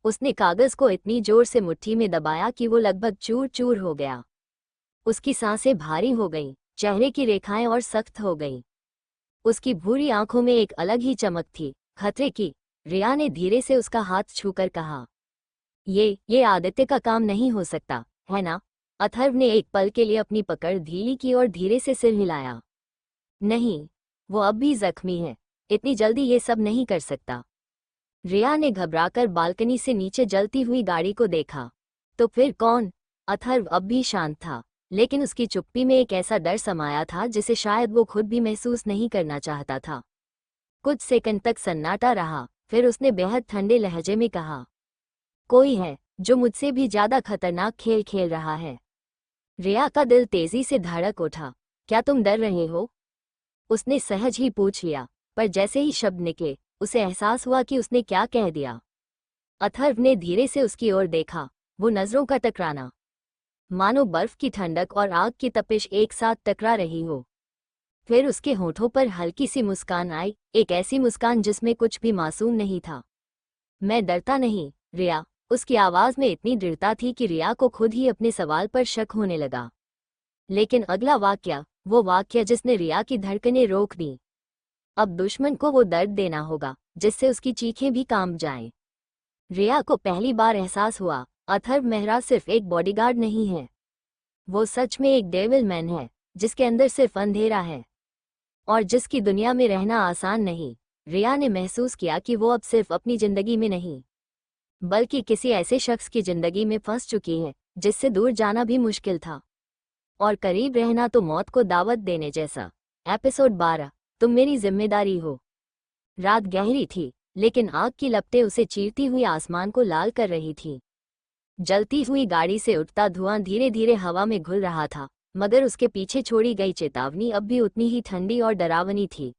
Speaker 1: उसने कागज को इतनी जोर से मुट्ठी में दबाया कि वो लगभग चूर चूर हो गया। उसकी सांसें भारी हो गईं, चेहरे की रेखाएं और सख्त हो गईं। उसकी भूरी आंखों में एक अलग ही चमक थी, खतरे की। रिया ने धीरे से उसका हाथ छूकर कहा, ये आदित्य का काम नहीं हो सकता, है ना? अथर्व ने एक पल के लिए अपनी पकड़ ढीली की और धीरे से सिर हिलाया। नहीं, वो अब भी जख्मी है। इतनी जल्दी ये सब नहीं कर सकता। रिया ने घबराकर बालकनी से नीचे जलती हुई गाड़ी को देखा। तो फिर कौन? अथर्व अब भी शांत था, लेकिन उसकी चुप्पी में एक ऐसा डर समाया था जिसे शायद वो खुद भी महसूस नहीं करना चाहता था। कुछ सेकंड तक सन्नाटा रहा, फिर उसने बेहद ठंडे लहजे में कहा, कोई है जो मुझसे भी ज्यादा खतरनाक खेल खेल रहा है। रिया का दिल तेजी से धड़क उठा। क्या तुम डर रहे हो? उसने सहज ही पूछ लिया, पर जैसे ही शब्द निकले उसे एहसास हुआ कि उसने क्या कह दिया। अथर्व ने धीरे से उसकी ओर देखा। वो नजरों का टकराना, मानो बर्फ की ठंडक और आग की तपिश एक साथ टकरा रही हो। फिर उसके होठों पर हल्की सी मुस्कान आई, एक ऐसी मुस्कान जिसमें कुछ भी मासूम नहीं था। मैं डरता नहीं, रिया। उसकी आवाज में इतनी दृढ़ता थी कि रिया को खुद ही अपने सवाल पर शक होने लगा। लेकिन अगला वाक्य, वो वाक्य जिसने रिया की धड़कनें रोक दी। अब दुश्मन को वो दर्द देना होगा जिससे उसकी चीखें भी कांप जाएं। रिया को पहली बार एहसास हुआ, अथर्व मेहरा सिर्फ एक बॉडीगार्ड नहीं है। वो सच में एक डेविल मैन है, जिसके अंदर सिर्फ अंधेरा है और जिसकी दुनिया में रहना आसान नहीं। रिया ने महसूस किया कि वो अब सिर्फ अपनी जिंदगी में नहीं, बल्कि किसी ऐसे शख्स की जिंदगी में फंस चुकी है जिससे दूर जाना भी मुश्किल था और करीब रहना तो मौत को दावत देने जैसा। एपिसोड 12, तुम मेरी जिम्मेदारी हो। रात गहरी थी, लेकिन आग की लपटें उसे चीरती हुई आसमान को लाल कर रही थीं। जलती हुई गाड़ी से उठता धुआं धीरे धीरे हवा में घुल रहा था, मगर उसके पीछे छोड़ी गई चेतावनी अब भी उतनी ही ठंडी और डरावनी थी।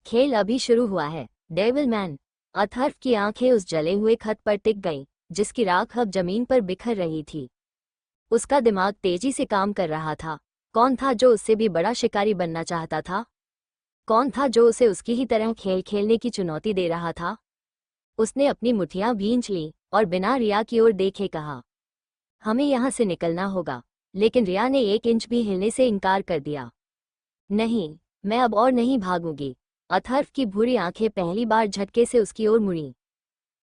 Speaker 1: खेल अभी शुरू हुआ है डेविल मैन। अथर्व की आंखें उस जले हुए खत पर टिक गईं, जिसकी राख अब जमीन पर बिखर रही थी। उसका दिमाग तेजी से काम कर रहा था। कौन था जो उससे भी बड़ा शिकारी बनना चाहता था? कौन था जो उसे उसकी ही तरह खेल खेलने की चुनौती दे रहा था? उसने अपनी मुठियां भींच लीं और बिना रिया की ओर देखे कहा, हमें यहाँ से निकलना होगा। लेकिन रिया ने एक इंच भी हिलने से इनकार कर दिया। नहीं, मैं अब और नहीं भागूंगी। अथर्व की भूरी आंखें पहली बार झटके से उसकी ओर मुड़ी।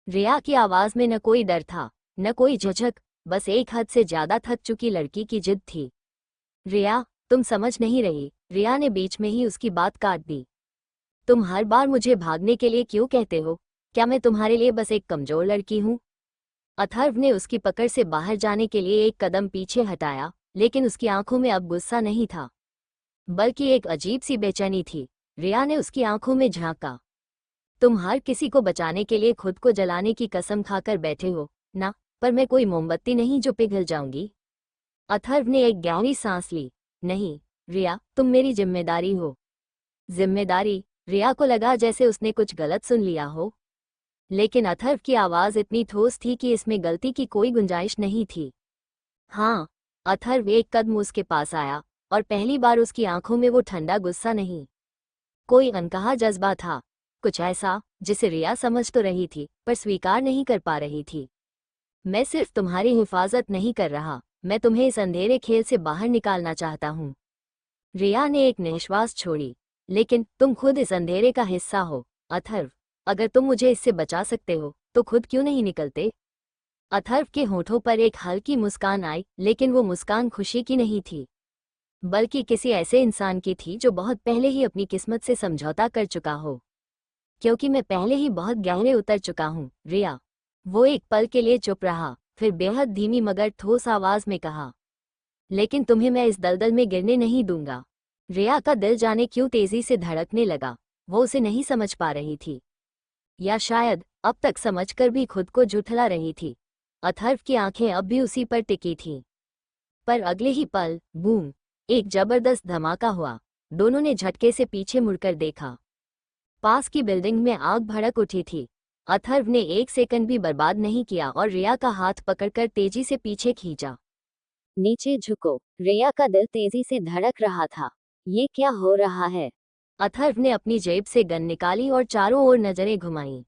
Speaker 1: रिया की आवाज में न कोई डर था, न कोई झिझक, बस एक हद से ज्यादा थक चुकी लड़की की जिद थी। रिया, तुम समझ नहीं रही। रिया ने बीच में ही उसकी बात काट दी। तुम हर बार मुझे भागने के लिए क्यों कहते हो? क्या मैं तुम्हारे लिए बस एक कमजोर लड़की हूँ? अथर्व ने उसकी पकड़ से बाहर जाने के लिए एक कदम पीछे हटाया, लेकिन उसकी आंखों में अब गुस्सा नहीं था, बल्कि एक अजीब सी बेचैनी थी। रिया ने उसकी आंखों में झांका। तुम हर किसी को बचाने के लिए खुद को जलाने की कसम खाकर बैठे हो ना, पर मैं कोई मोमबत्ती नहीं जो पिघल जाऊंगी। अथर्व ने एक गहरी सांस ली। नहीं रिया, तुम मेरी जिम्मेदारी हो। जिम्मेदारी? रिया को लगा जैसे उसने कुछ गलत सुन लिया हो, लेकिन अथर्व की आवाज इतनी ठोस थी कि इसमें गलती की कोई गुंजाइश नहीं थी। हाँ। अथर्व एक कदम उसके पास आया और पहली बार उसकी आंखों में वो ठंडा गुस्सा नहीं, कोई अनकहा जज्बा था। कुछ ऐसा जिसे रिया समझ तो रही थी पर स्वीकार नहीं कर पा रही थी। मैं सिर्फ तुम्हारी हिफाजत नहीं कर रहा, मैं तुम्हें इस अंधेरे खेल से बाहर निकालना चाहता हूँ। रिया ने एक निश्वास छोड़ी। लेकिन तुम खुद इस अंधेरे का हिस्सा हो अथर्व। अगर तुम मुझे इससे बचा सकते हो तो खुद क्यों नहीं निकलते? अथर्व के होठों पर एक हल्की मुस्कान आई, लेकिन वो मुस्कान खुशी की नहीं थी, बल्कि किसी ऐसे इंसान की थी जो बहुत पहले ही अपनी किस्मत से समझौता कर चुका हो। क्योंकि मैं पहले ही बहुत गहरे उतर चुका हूँ रिया। वो एक पल के लिए चुप रहा, फिर बेहद धीमी मगर ठोस आवाज में कहा, लेकिन तुम्हें मैं इस दलदल में गिरने नहीं दूंगा। रिया का दिल जाने क्यों तेजी से धड़कने लगा। वो उसे नहीं समझ पा रही थी, या शायद अब तक समझकर भी खुद को झुठला रही थी। अथर्व की आंखें अब भी उसी पर टिकी थीं। पर अगले ही पल, बूम, एक जबरदस्त धमाका हुआ। दोनों ने झटके से पीछे मुड़कर देखा। पास की बिल्डिंग में आग भड़क उठी थी। अथर्व ने एक सेकंड भी बर्बाद नहीं किया और रिया का हाथ पकड़कर तेजी से पीछे खींचा। नीचे झुको। रिया का दिल तेजी से धड़क रहा था। ये क्या हो रहा है? अथर्व ने अपनी जेब से गन निकाली और चारों ओर नजरें घुमाईं।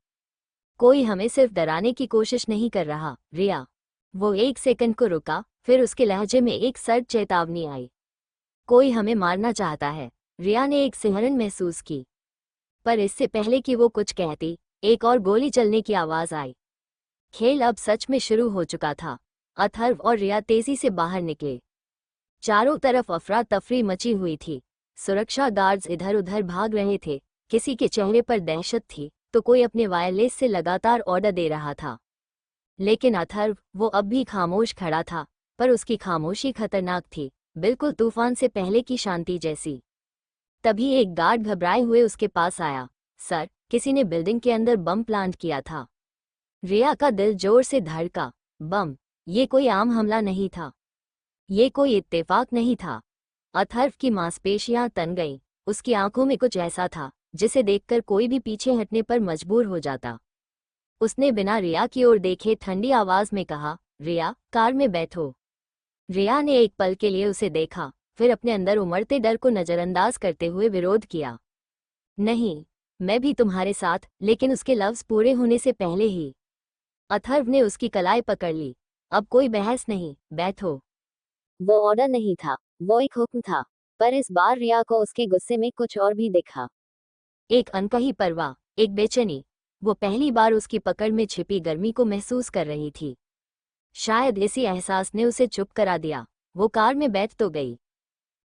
Speaker 1: कोई हमें सिर्फ डराने की कोशिश नहीं कर रहा, रिया। वो एक सेकंड को रुका, फिर उसके लहजे में एक सर्द चेतावनी आई। कोई हमें मारना चाहता है। रिया ने एक सिहरन महसूस की। पर इससे पहले कि वो कुछ कहती, एक और गोली चलने की आवाज आई। खेल अब सच में शुरू हो चुका था। अथर्व और रिया तेजी से बाहर निकले। चारों तरफ अफरा तफरी मची हुई थी। सुरक्षा गार्ड्स इधर उधर भाग रहे थे। किसी के चेहरे पर दहशत थी तो कोई अपने वायरलेस से लगातार ऑर्डर दे रहा था। लेकिन अथर्व, वो अब भी खामोश खड़ा था, पर उसकी खामोशी खतरनाक थी, बिल्कुल तूफान से पहले की शांति जैसी। तभी एक गार्ड घबराए हुए उसके पास आया। सर, किसी ने बिल्डिंग के अंदर बम प्लांट किया था। रिया का दिल जोर से धड़का। बम? ये कोई आम हमला नहीं था। ये कोई इत्तेफाक नहीं था। अथर्व की मांसपेशियां तन गईं। उसकी आंखों में कुछ ऐसा था जिसे देखकर कोई भी पीछे हटने पर मजबूर हो जाता। उसने बिना रिया की ओर देखे ठंडी आवाज में कहा, रिया, कार में बैठो। रिया ने एक पल के लिए उसे देखा, फिर अपने अंदर उमड़ते डर को नजरअंदाज करते हुए विरोध किया। नहीं, मैं भी तुम्हारे साथ। लेकिन उसके लफ्ज पूरे होने से पहले ही अथर्व ने उसकी कलाई पकड़ ली। अब कोई बहस नहीं, बैठो। वो ऑर्डर नहीं था, वो एक हुक्म था। पर इस बार रिया को उसके गुस्से में कुछ और भी दिखा। एक अनकही परवाह, एक बेचैनी। वो पहली बार उसकी पकड़ में छिपी गर्मी को महसूस कर रही थी। शायद इसी एहसास ने उसे चुप करा दिया। वो कार में बैठ तो गई,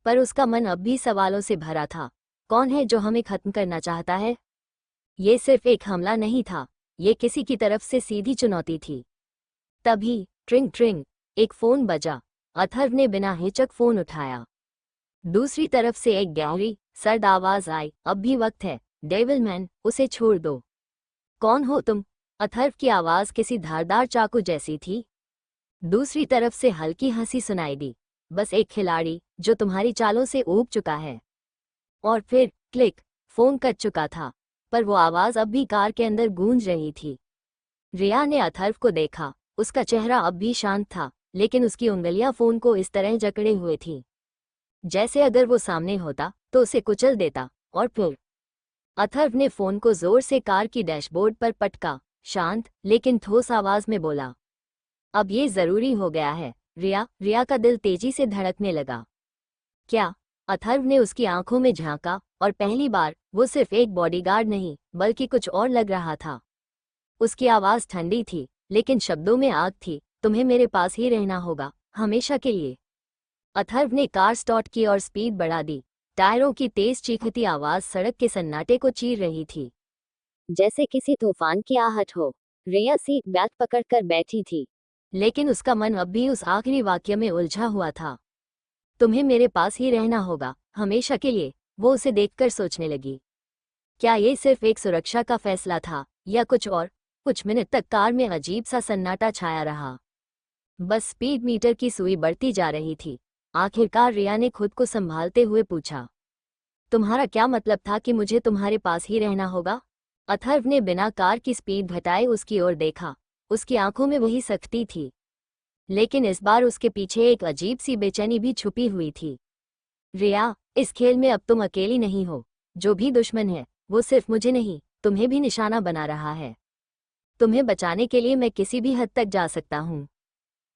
Speaker 1: पर उसका मन अब भी सवालों से भरा था। कौन है जो हमें खत्म करना चाहता है? ये सिर्फ एक हमला नहीं था, ये किसी की तरफ से सीधी चुनौती थी। तभी ट्रिंग ट्रिंग, एक फोन बजा। अथर्व ने बिना हिचक फोन उठाया। दूसरी तरफ से एक गहरी, सर्द आवाज आई, अब भी वक्त है, डेविलमैन, उसे छोड़ दो। कौन हो तुम? अथर्व की आवाज किसी धारदार चाकू जैसी थी। दूसरी तरफ से हल्की हंसी सुनाई दी। बस एक खिलाड़ी जो तुम्हारी चालों से ऊब चुका है। और फिर क्लिक, फोन कट चुका था, पर वो आवाज अब भी कार के अंदर गूंज रही थी। रिया ने अथर्व को देखा। उसका चेहरा अब भी शांत था, लेकिन उसकी उंगलियां फोन को इस तरह जकड़े हुए थीं, जैसे अगर वो सामने होता तो उसे कुचल देता। और फिर अथर्व ने फोन को जोर से कार की डैशबोर्ड पर पटका। शांत लेकिन ठोस आवाज में बोला, अब ये जरूरी हो गया है, रिया। रिया का दिल तेजी से धड़कने लगा। क्या? अथर्व ने उसकी आंखों में झांका, और पहली बार वो सिर्फ एक बॉडीगार्ड नहीं, बल्कि कुछ और लग रहा था। उसकी आवाज ठंडी थी, लेकिन शब्दों में आग थी। तुम्हें मेरे पास ही रहना होगा, हमेशा के लिए। अथर्व ने कार स्टार्ट की और स्पीड बढ़ा दी। टायरों की तेज चीखती आवाज सड़क के सन्नाटे को चीर रही थी, जैसे किसी तूफान की आहट हो। रिया सीट बेल्ट पकड़कर बैठी थी, लेकिन उसका मन अब भी उस आखिरी वाक्य में उलझा हुआ था। तुम्हें मेरे पास ही रहना होगा, हमेशा के लिए। वो उसे देखकर सोचने लगी, क्या ये सिर्फ एक सुरक्षा का फैसला था या कुछ और? कुछ मिनट तक कार में अजीब सा सन्नाटा छाया रहा। बस स्पीड मीटर की सुई बढ़ती जा रही थी। आखिरकार रिया ने खुद को संभालते हुए पूछा, तुम्हारा क्या मतलब था कि मुझे तुम्हारे पास ही रहना होगा? अथर्व ने बिना कार की स्पीड घटाए उसकी ओर देखा। उसकी आंखों में वही सख्ती थी, लेकिन इस बार उसके पीछे एक अजीब सी बेचैनी भी छुपी हुई थी। रिया, इस खेल में अब तुम अकेली नहीं हो। जो भी दुश्मन है, वो सिर्फ मुझे नहीं, तुम्हें भी निशाना बना रहा है। तुम्हें बचाने के लिए मैं किसी भी हद तक जा सकता हूँ।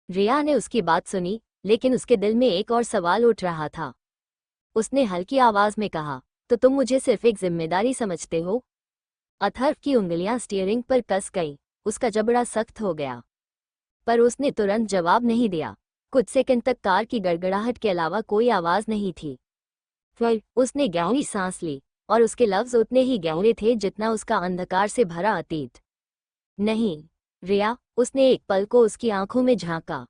Speaker 1: रिया ने उसकी बात सुनी, लेकिन उसके दिल में एक और सवाल उठ रहा था। उसने हल्की आवाज में कहा, तो तुम मुझे सिर्फ एक जिम्मेदारी समझते हो? अथर्व की उंगलियां स्टीयरिंग पर कस गईं। उसका जबड़ा सख्त हो गया, पर उसने तुरंत जवाब नहीं दिया। कुछ सेकंड तक कार की गड़गड़ाहट के अलावा कोई आवाज नहीं थी। फिर उसने गहरी सांस ली, और उसके लफ्ज उतने ही गहरे थे जितना उसका अंधकार से भरा अतीत। नहीं, रिया। उसने एक पल को उसकी आंखों में झांका,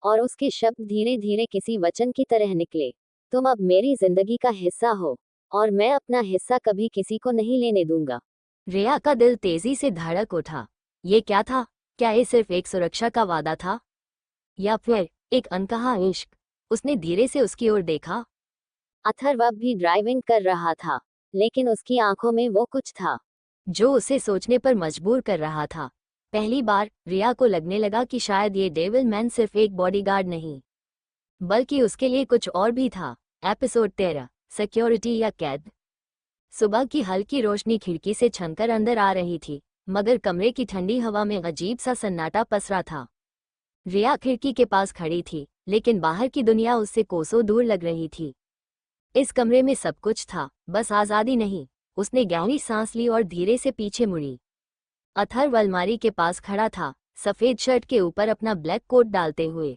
Speaker 1: और उसके शब्द धीरे धीरे किसी वचन की तरह निकले। तुम अब मेरी जिंदगी का हिस्सा हो, और मैं अपना हिस्सा कभी किसी को नहीं लेने दूंगा। रिया का दिल तेजी से धड़क उठा। ये क्या था? क्या ये सिर्फ एक सुरक्षा का वादा था, या फिर एक अनकहा इश्क? उसने धीरे से उसकी ओर देखा। अथर्व अब भी ड्राइविंग कर रहा था, लेकिन उसकी आंखों में वो कुछ था जो उसे सोचने पर मजबूर कर रहा था। पहली बार रिया को लगने लगा कि शायद ये डेविल मैन सिर्फ एक बॉडीगार्ड नहीं, बल्कि उसके लिए कुछ और भी था। एपिसोड 13, सिक्योरिटी या कैद। सुबह की हल्की रोशनी खिड़की से छनकर अंदर आ रही थी, मगर कमरे की ठंडी हवा में अजीब सा सन्नाटा पसरा था। रिया खिड़की के पास खड़ी थी, लेकिन बाहर की दुनिया उससे कोसों दूर लग रही थी। इस कमरे में सब कुछ था, बस आज़ादी नहीं। उसने गहरी सांस ली और धीरे से पीछे मुड़ी। अथर्व अलमारी के पास खड़ा था, सफेद शर्ट के ऊपर अपना ब्लैक कोट डालते हुए।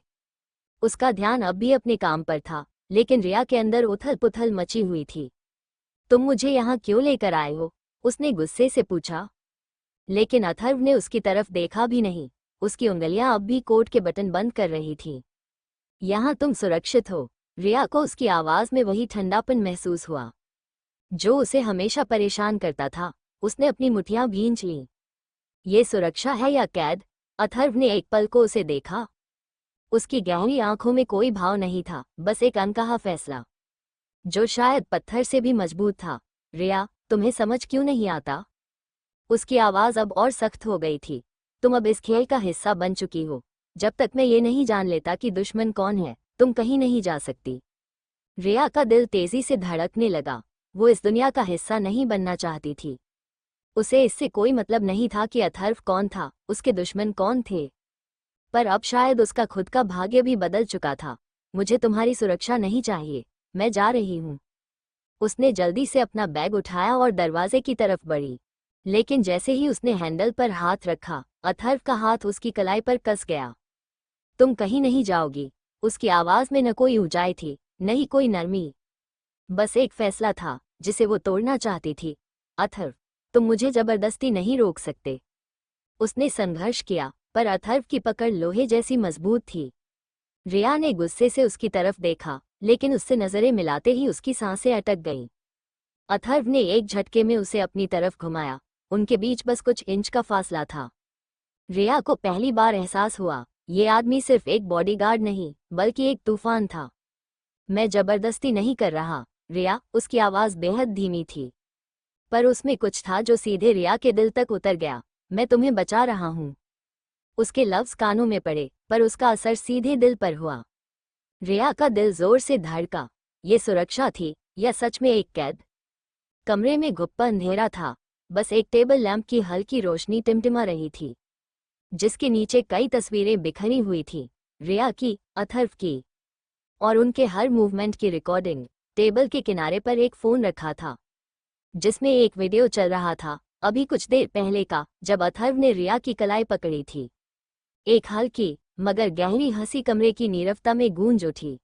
Speaker 1: उसका ध्यान अब भी अपने काम पर था, लेकिन रिया के अंदर उथल पुथल मची हुई थी। तुम मुझे यहाँ क्यों लेकर आए हो? उसने गुस्से से पूछा। लेकिन अथर्व ने उसकी तरफ देखा भी नहीं। उसकी उंगलियां अब भी कोट के बटन बंद कर रही थीं। यहाँ तुम सुरक्षित हो। रिया को उसकी आवाज में वही ठंडापन महसूस हुआ जो उसे हमेशा परेशान करता था। उसने अपनी मुट्ठियां भींच लीं। ये सुरक्षा है या कैद? अथर्व ने एक पल को उसे देखा। उसकी गहरी आंखों में कोई भाव नहीं था, बस एक अनकहा फैसला जो शायद पत्थर से भी मजबूत था। रिया, तुम्हें समझ क्यों नहीं आता? उसकी आवाज अब और सख्त हो गई थी। तुम अब इस खेल का हिस्सा बन चुकी हो। जब तक मैं ये नहीं जान लेता कि दुश्मन कौन है, तुम कहीं नहीं जा सकती। रिया का दिल तेजी से धड़कने लगा। वो इस दुनिया का हिस्सा नहीं बनना चाहती थी। उसे इससे कोई मतलब नहीं था कि अथर्व कौन था, उसके दुश्मन कौन थे। पर अब शायद उसका खुद का भाग्य भी बदल चुका था। मुझे तुम्हारी सुरक्षा नहीं चाहिए, मैं जा रही हूँ। उसने जल्दी से अपना बैग उठाया और दरवाजे की तरफ बढ़ी। लेकिन जैसे ही उसने हैंडल पर हाथ रखा, अथर्व का हाथ उसकी कलाई पर कस गया। तुम कहीं नहीं जाओगी। उसकी आवाज में न कोई ऊंचाई थी, न ही कोई नरमी। बस एक फैसला था जिसे वो तोड़ना चाहती थी। अथर्व, तुम मुझे जबरदस्ती नहीं रोक सकते। उसने संघर्ष किया, पर अथर्व की पकड़ लोहे जैसी मजबूत थी। रिया ने गुस्से से उसकी तरफ देखा, लेकिन उससे नजरें मिलाते ही उसकी सांसें अटक गईं। अथर्व ने एक झटके में उसे अपनी तरफ घुमाया। उनके बीच बस कुछ इंच का फासला था। रिया को पहली बार एहसास हुआ, ये आदमी सिर्फ एक बॉडीगार्ड नहीं, बल्कि एक तूफान था। मैं जबरदस्ती नहीं कर रहा, रिया। उसकी आवाज बेहद धीमी थी, पर उसमें कुछ था जो सीधे रिया के दिल तक उतर गया। मैं तुम्हें बचा रहा हूँ। उसके लफ्ज कानों में पड़े, पर उसका असर सीधे दिल पर हुआ। रिया का दिल जोर से धड़का। ये सुरक्षा थी या सच में एक कैद? कमरे में गुप्ता अंधेरा था। बस एक टेबल लैंप की हल्की रोशनी टिमटिमा रही थी, जिसके नीचे कई तस्वीरें बिखरी हुई थी। रिया की, अथर्व की, और उनके हर मूवमेंट की रिकॉर्डिंग। टेबल के किनारे पर एक फोन रखा था, जिसमें एक वीडियो चल रहा था, अभी कुछ देर पहले का, जब अथर्व ने रिया की कलाई पकड़ी थी। एक हल्की मगर गहरी हंसी कमरे की नीरवता में गूंज उठी।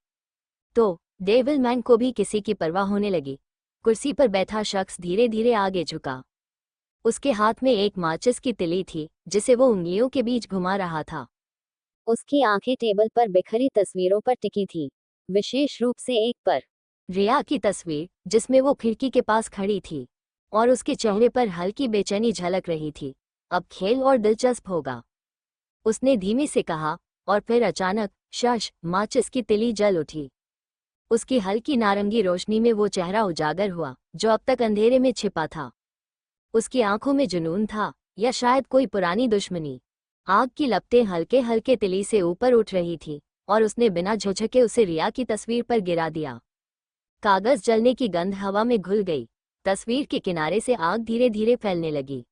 Speaker 1: तो डेविल मैन को भी किसी की परवाह होने लगी। कुर्सी पर बैठा शख्स धीरे धीरे आगे झुका। उसके हाथ में एक माचिस की तिली थी, जिसे वो उंगलियों के बीच घुमा रहा था। उसकी आंखें टेबल पर बिखरी तस्वीरों पर टिकी थी, विशेष रूप से एक पर, रिया की तस्वीर, जिसमें वो खिड़की के पास खड़ी थी, और उसके चेहरे पर हल्की बेचैनी झलक रही थी। अब खेल और दिलचस्प होगा, उसने धीमे से कहा, और फिर अचानक शश माचिस की तिली जल उठी। उसकी हल्की नारंगी रोशनी में वो चेहरा उजागर हुआ जो अब तक अंधेरे में छिपा था। उसकी आंखों में जुनून था, या शायद कोई पुरानी दुश्मनी। आग की लपटें हल्के हल्के तिली से ऊपर उठ रही थी, और उसने बिना झुझके उसे रिया की तस्वीर पर गिरा दिया। कागज जलने की गंध हवा में घुल गई। तस्वीर के किनारे से आग धीरे धीरे फैलने लगी।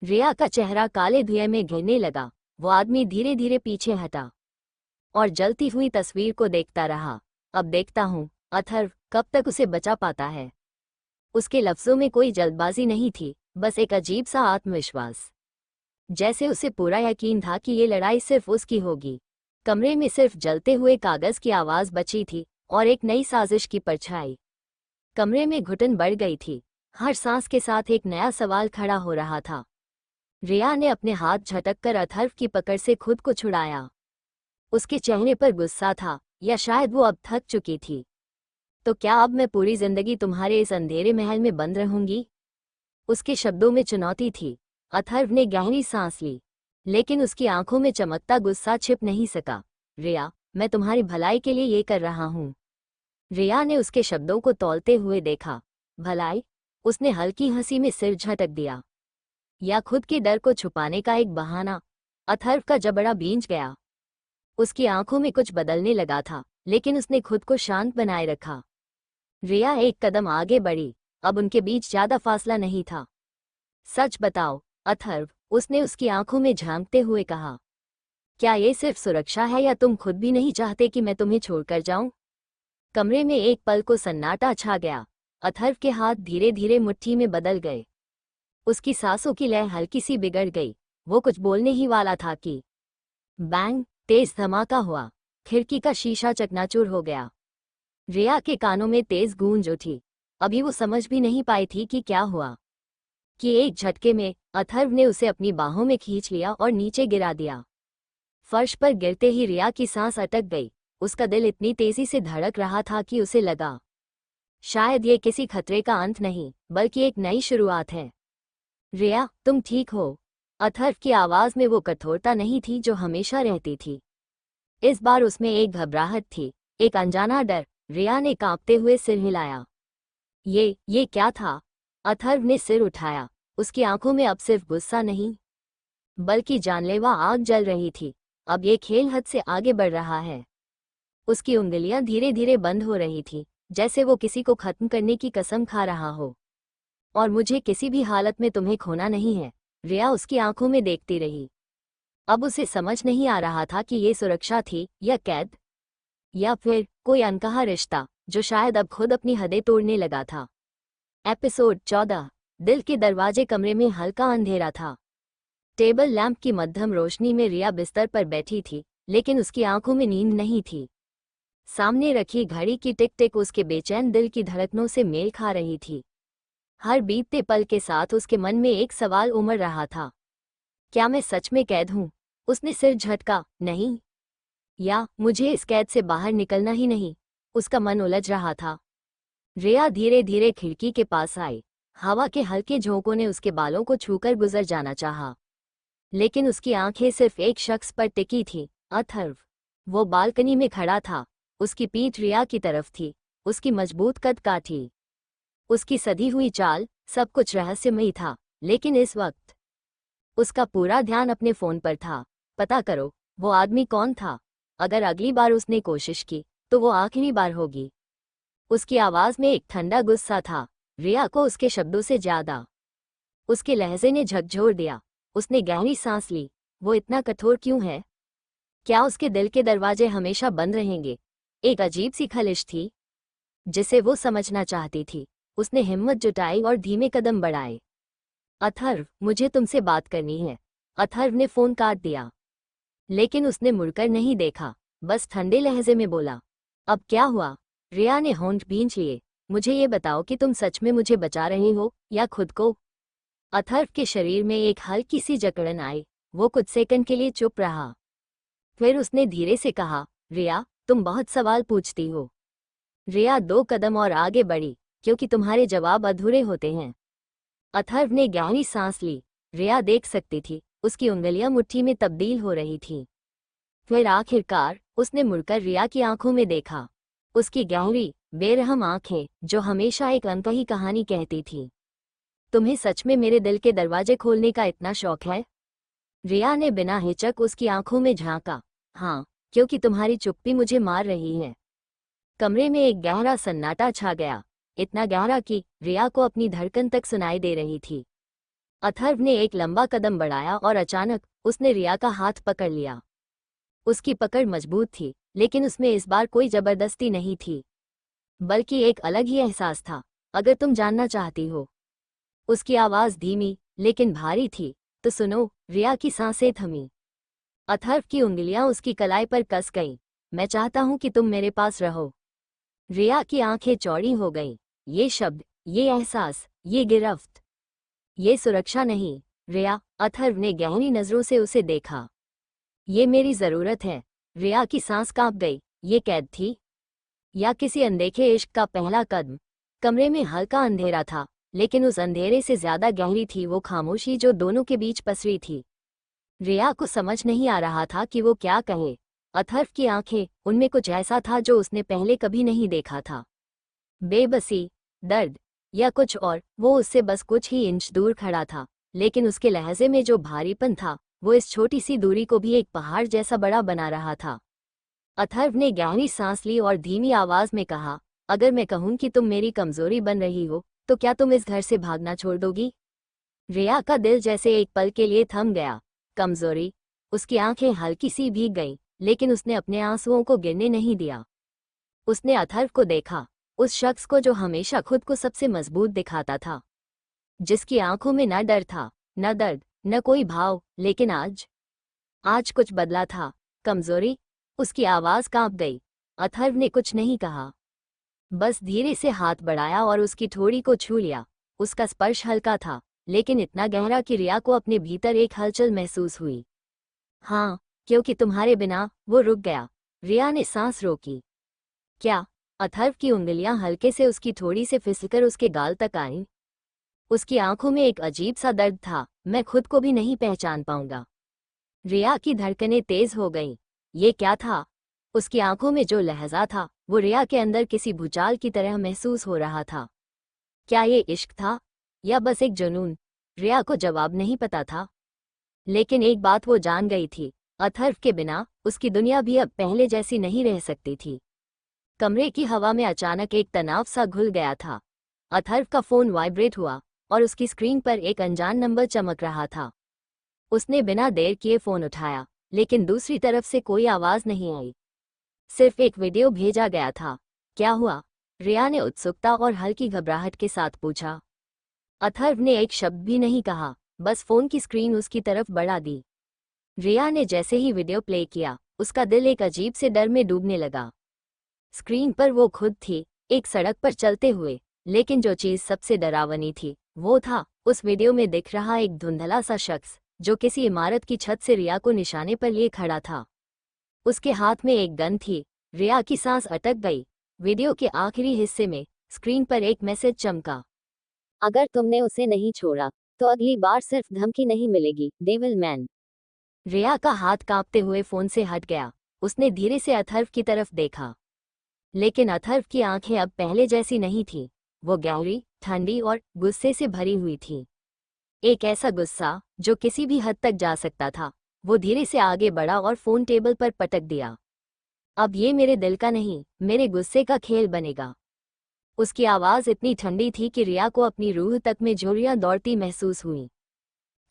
Speaker 1: रिया का चेहरा काले धुएं में घिरने लगा। वो आदमी धीरे धीरे पीछे हटा और जलती हुई तस्वीर को देखता रहा। अब देखता हूँ, अथर्व कब तक उसे बचा पाता है। उसके लफ्जों में कोई जल्दबाजी नहीं थी, बस एक अजीब सा आत्मविश्वास, जैसे उसे पूरा यकीन था कि ये लड़ाई सिर्फ उसकी होगी। कमरे में सिर्फ जलते हुए कागज की आवाज बची थी और एक नई साजिश की परछाई। कमरे में घुटन बढ़ गई थी। हर सांस के साथ एक नया सवाल खड़ा हो रहा था। रिया ने अपने हाथ झटककर अथर्व की पकड़ से खुद को छुड़ाया। उसके चेहरे पर गुस्सा था, या शायद वो अब थक चुकी थी। तो क्या अब मैं पूरी जिंदगी तुम्हारे इस अंधेरे महल में बंद रहूंगी? उसके शब्दों में चुनौती थी। अथर्व ने गहरी सांस ली, लेकिन उसकी आंखों में चमकता गुस्सा छिप नहीं सका। रिया, मैं तुम्हारी भलाई के लिए ये कर रहा हूँ। रिया ने उसके शब्दों को तौलते हुए देखा। भलाई? उसने हल्की हंसी में सिर झटक दिया। या खुद के डर को छुपाने का एक बहाना। अथर्व का जबड़ा भींच गया। उसकी आंखों में कुछ बदलने लगा था, लेकिन उसने खुद को शांत बनाए रखा। रिया एक कदम आगे बढ़ी। अब उनके बीच ज्यादा फासला नहीं था। सच बताओ अथर्व, उसने उसकी आंखों में झांकते हुए कहा। क्या ये सिर्फ सुरक्षा है या तुम खुद भी नहीं चाहते कि मैं तुम्हें छोड़कर जाऊं? कमरे में एक पल को सन्नाटा छा गया। अथर्व के हाथ धीरे धीरे मुट्ठी में बदल गए। उसकी सांसों की लय हल्की सी बिगड़ गई। वो कुछ बोलने ही वाला था कि बैंग, तेज धमाका हुआ। खिड़की का शीशा चकनाचूर हो गया। रिया के कानों में तेज गूंज उठी। अभी वो समझ भी नहीं पाई थी कि क्या हुआ, कि एक झटके में अथर्व ने उसे अपनी बाहों में खींच लिया और नीचे गिरा दिया। फर्श पर गिरते ही रिया की सांस अटक गई। उसका दिल इतनी तेजी से धड़क रहा था कि उसे लगा शायद ये किसी खतरे का अंत नहीं, बल्कि एक नई शुरुआत है। रिया, तुम ठीक हो? अथर्व की आवाज में वो कठोरता नहीं थी जो हमेशा रहती थी। इस बार उसमें एक घबराहट थी, एक अनजाना डर। रिया ने कांपते हुए सिर हिलाया। ये क्या था? अथर्व ने सिर उठाया। उसकी आंखों में अब सिर्फ गुस्सा नहीं, बल्कि जानलेवा आग जल रही थी। अब ये खेल हद से आगे बढ़ रहा है। उसकी उंगलियां धीरे धीरे बंद हो रही थी, जैसे वो किसी को खत्म करने की कसम खा रहा हो। और मुझे किसी भी हालत में तुम्हें खोना नहीं है। रिया उसकी आंखों में देखती रही। अब उसे समझ नहीं आ रहा था कि ये सुरक्षा थी या कैद, या फिर कोई अनकहा रिश्ता जो शायद अब खुद अपनी हदें तोड़ने लगा था। एपिसोड 14। दिल के दरवाजे। कमरे में हल्का अंधेरा था। टेबल लैंप की मध्यम रोशनी में रिया बिस्तर पर बैठी थी, लेकिन उसकी आंखों में नींद नहीं थी। सामने रखी घड़ी की टिक टिक उसके बेचैन दिल की धड़कनों से मेल खा रही थी। हर बीतते पल के साथ उसके मन में एक सवाल उमड़ रहा था। क्या मैं सच में कैद हूं? उसने सिर झटका। नहीं। या मुझे इस कैद से बाहर निकलना ही नहीं? उसका मन उलझ रहा था। रिया धीरे धीरे खिड़की के पास आई। हवा के हल्के झोंकों ने उसके बालों को छूकर गुजर जाना चाहा, लेकिन उसकी आंखें सिर्फ एक शख्स पर टिकी थी, अथर्व। वो बालकनी में खड़ा था। उसकी पीठ रिया की तरफ थी। उसकी मजबूत कद काठी, उसकी सधी हुई चाल, सब कुछ रहस्यमयी था। लेकिन इस वक्त उसका पूरा ध्यान अपने फोन पर था। पता करो, वो आदमी कौन था। अगर अगली बार उसने कोशिश की तो वो आखिरी बार होगी। उसकी आवाज में एक ठंडा गुस्सा था, रिया को उसके शब्दों से ज्यादा। उसके लहजे ने झकझोर दिया। उसने गहरी सांस ली। वो इतना कठोर क्यों है? क्या उसके दिल के दरवाजे हमेशा बंद रहेंगे? एक अजीब सी खलिश थी जिसे वो समझना चाहती थी। उसने हिम्मत जुटाई और धीमे कदम बढ़ाए। अथर्व, मुझे तुमसे बात करनी है। अथर्व ने फोन काट दिया, लेकिन उसने मुड़कर नहीं देखा, बस ठंडे लहजे में बोला। अब क्या हुआ? रिया ने होंठ भींच लिए। मुझे ये बताओ कि तुम सच में मुझे बचा रहे हो या खुद को? अथर्व के शरीर में एक हल्की सी जकड़न आई। वो कुछ सेकंड के लिए चुप रहा। फिर उसने धीरे से कहा, रिया, तुम बहुत सवाल पूछती हो। रिया 2 कदम और आगे बढ़ी, क्योंकि तुम्हारे जवाब अधूरे होते हैं। अथर्व ने गहरी सांस ली। रिया देख सकती थी, उसकी उंगलियां मुट्ठी में तब्दील हो रही थीं। फिर आखिरकार उसने मुड़कर रिया की आंखों में देखा। उसकी गहरी, बेरहम आंखें जो हमेशा एक अनकही कहानी कहती थी। तुम्हें सच में मेरे दिल के दरवाजे खोलने का इतना शौक है? रिया ने बिना हिचक उसकी आंखों में झांका। हाँ, क्योंकि तुम्हारी चुप्पी मुझे मार रही है। कमरे में एक गहरा सन्नाटा छा गया, इतना गहरा कि रिया को अपनी धड़कन तक सुनाई दे रही थी। अथर्व ने एक लंबा कदम बढ़ाया और अचानक उसने रिया का हाथ पकड़ लिया। उसकी पकड़ मजबूत थी, लेकिन उसमें इस बार कोई जबरदस्ती नहीं थी, बल्कि एक अलग ही एहसास था। अगर तुम जानना चाहती हो। उसकी आवाज धीमी लेकिन भारी थी। तो सुनो। रिया की सांसें थमी। अथर्व की उंगलियां उसकी कलाई पर कस गईं। मैं चाहता हूं कि तुम मेरे पास रहो। रिया की आंखें चौड़ी हो गईं। ये शब्द, ये एहसास, ये गिरफ्त, ये सुरक्षा नहीं। रिया, अथर्व ने गहरी नजरों से उसे देखा। ये मेरी जरूरत है। रिया की सांस कांप गई। ये कैद थी या किसी अनदेखे इश्क का पहला कदम? कमरे में हल्का अंधेरा था, लेकिन उस अंधेरे से ज्यादा गहरी थी वो खामोशी जो दोनों के बीच पसरी थी। रिया को समझ नहीं आ रहा था कि वो क्या कहे। अथर्व की आंखें, उनमें कुछ ऐसा था जो उसने पहले कभी नहीं देखा था। बेबसी, दर्द, या कुछ और। वो उससे बस कुछ ही इंच दूर खड़ा था, लेकिन उसके लहजे में जो भारीपन था वो इस छोटी सी दूरी को भी एक पहाड़ जैसा बड़ा बना रहा था। अथर्व ने गहरी सांस ली और धीमी आवाज में कहा, अगर मैं कहूं कि तुम मेरी कमजोरी बन रही हो तो क्या तुम इस घर से भागना छोड़ दोगी? रिया का दिल जैसे एक पल के लिए थम गया। कमजोरी? उसकी आंखें हल्की सी भीग गईं, लेकिन उसने अपने आंसुओं को गिरने नहीं दिया। उसने अथर्व को देखा, उस शख्स को जो हमेशा खुद को सबसे मजबूत दिखाता था, जिसकी आंखों में न डर था, न दर्द, न कोई भाव। लेकिन आज आज कुछ बदला था। कमजोरी? उसकी आवाज कांप गई। अथर्व ने कुछ नहीं कहा, बस धीरे से हाथ बढ़ाया और उसकी ठोड़ी को छू लिया। उसका स्पर्श हल्का था, लेकिन इतना गहरा कि रिया को अपने भीतर एक हलचल महसूस हुई। हाँ, क्योंकि तुम्हारे बिना। वो रुक गया। रिया ने सांस रोकी। क्या? अथर्व की उंगलियां हल्के से उसकी ठोड़ी से फिसलकर उसके गाल तक आईं। उसकी आंखों में एक अजीब सा दर्द था। मैं खुद को भी नहीं पहचान पाऊंगा। रिया की धड़कनें तेज हो गईं। ये क्या था? उसकी आंखों में जो लहजा था वो रिया के अंदर किसी भूचाल की तरह महसूस हो रहा था। क्या ये इश्क था या बस एक जुनून? रिया को जवाब नहीं पता था, लेकिन एक बात वो जान गई थी, अथर्व के बिना उसकी दुनिया भी अब पहले जैसी नहीं रह सकती थी। कमरे की हवा में अचानक एक तनाव सा घुल गया था। अथर्व का फोन वाइब्रेट हुआ और उसकी स्क्रीन पर एक अनजान नंबर चमक रहा था। उसने बिना देर किए फोन उठाया, लेकिन दूसरी तरफ से कोई आवाज नहीं आई। सिर्फ एक वीडियो भेजा गया था। क्या हुआ? रिया ने उत्सुकता और हल्की घबराहट के साथ पूछा। अथर्व ने एक शब्द भी नहीं कहा, बस फोन की स्क्रीन उसकी तरफ बढ़ा दी। रिया ने जैसे ही वीडियो प्ले किया, उसका दिल एक अजीब से डर में डूबने लगा। स्क्रीन पर वो खुद थी, एक सड़क पर चलते हुए, लेकिन जो चीज सबसे डरावनी थी वो था उस वीडियो में दिख रहा एक धुंधला सा शख्स जो किसी इमारत की छत से रिया को निशाने पर लिए खड़ा था। उसके हाथ में एक गन थी। रिया की सांस अटक गई। वीडियो के आखिरी हिस्से में स्क्रीन पर एक मैसेज चमका। अगर तुमने उसे नहीं छोड़ा तो अगली बार सिर्फ धमकी नहीं मिलेगी, डेविल मैन। रिया का हाथ कांपते हुए फोन से हट गया। उसने धीरे से अथर्व की तरफ देखा, लेकिन अथर्व की आंखें अब पहले जैसी नहीं थीं। वो गहरी, ठंडी और गुस्से से भरी हुई थी। एक ऐसा गुस्सा जो किसी भी हद तक जा सकता था। वो धीरे से आगे बढ़ा और फोन टेबल पर पटक दिया। अब ये मेरे दिल का नहीं, मेरे गुस्से का खेल बनेगा। उसकी आवाज इतनी ठंडी थी कि रिया को अपनी रूह तक में झुर्रियां दौड़ती महसूस हुई।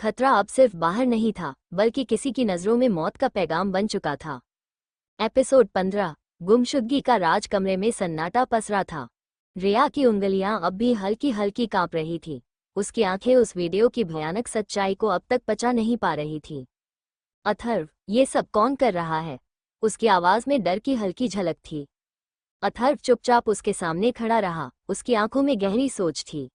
Speaker 1: खतरा अब सिर्फ बाहर नहीं था, बल्कि किसी की नजरों में मौत का पैगाम बन चुका था। एपिसोड 15। गुमशुदगी का राज। कमरे में सन्नाटा पसरा था। रिया की उंगलियां अब भी हल्की हल्की कांप रही थी। उसकी आंखें उस वीडियो की भयानक सच्चाई को अब तक पचा नहीं पा रही थी। अथर्व, ये सब कौन कर रहा है? उसकी आवाज में डर की हल्की झलक थी। अथर्व चुपचाप उसके सामने खड़ा रहा। उसकी आंखों में गहरी सोच थी।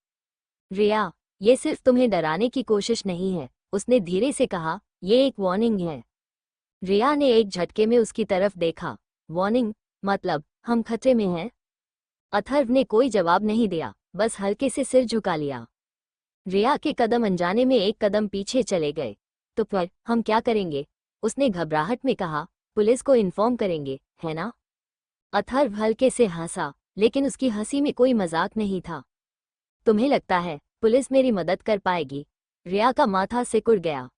Speaker 1: रिया, ये सिर्फ तुम्हें डराने की कोशिश नहीं है, उसने धीरे से कहा। ये एक वार्निंग है। रिया ने एक झटके में उसकी तरफ देखा। वार्निंग? मतलब हम खतरे में हैं? अथर्व ने कोई जवाब नहीं दिया, बस हल्के से सिर झुका लिया। रिया के कदम अनजाने में एक कदम पीछे चले गए। तो फिर हम क्या करेंगे? उसने घबराहट में कहा। पुलिस को इन्फॉर्म करेंगे, है ना? अथर्व हल्के से हंसा, लेकिन उसकी हंसी में कोई मजाक नहीं था। तुम्हें लगता है पुलिस मेरी मदद कर पाएगी? रिया का माथा सिकुड़ गया।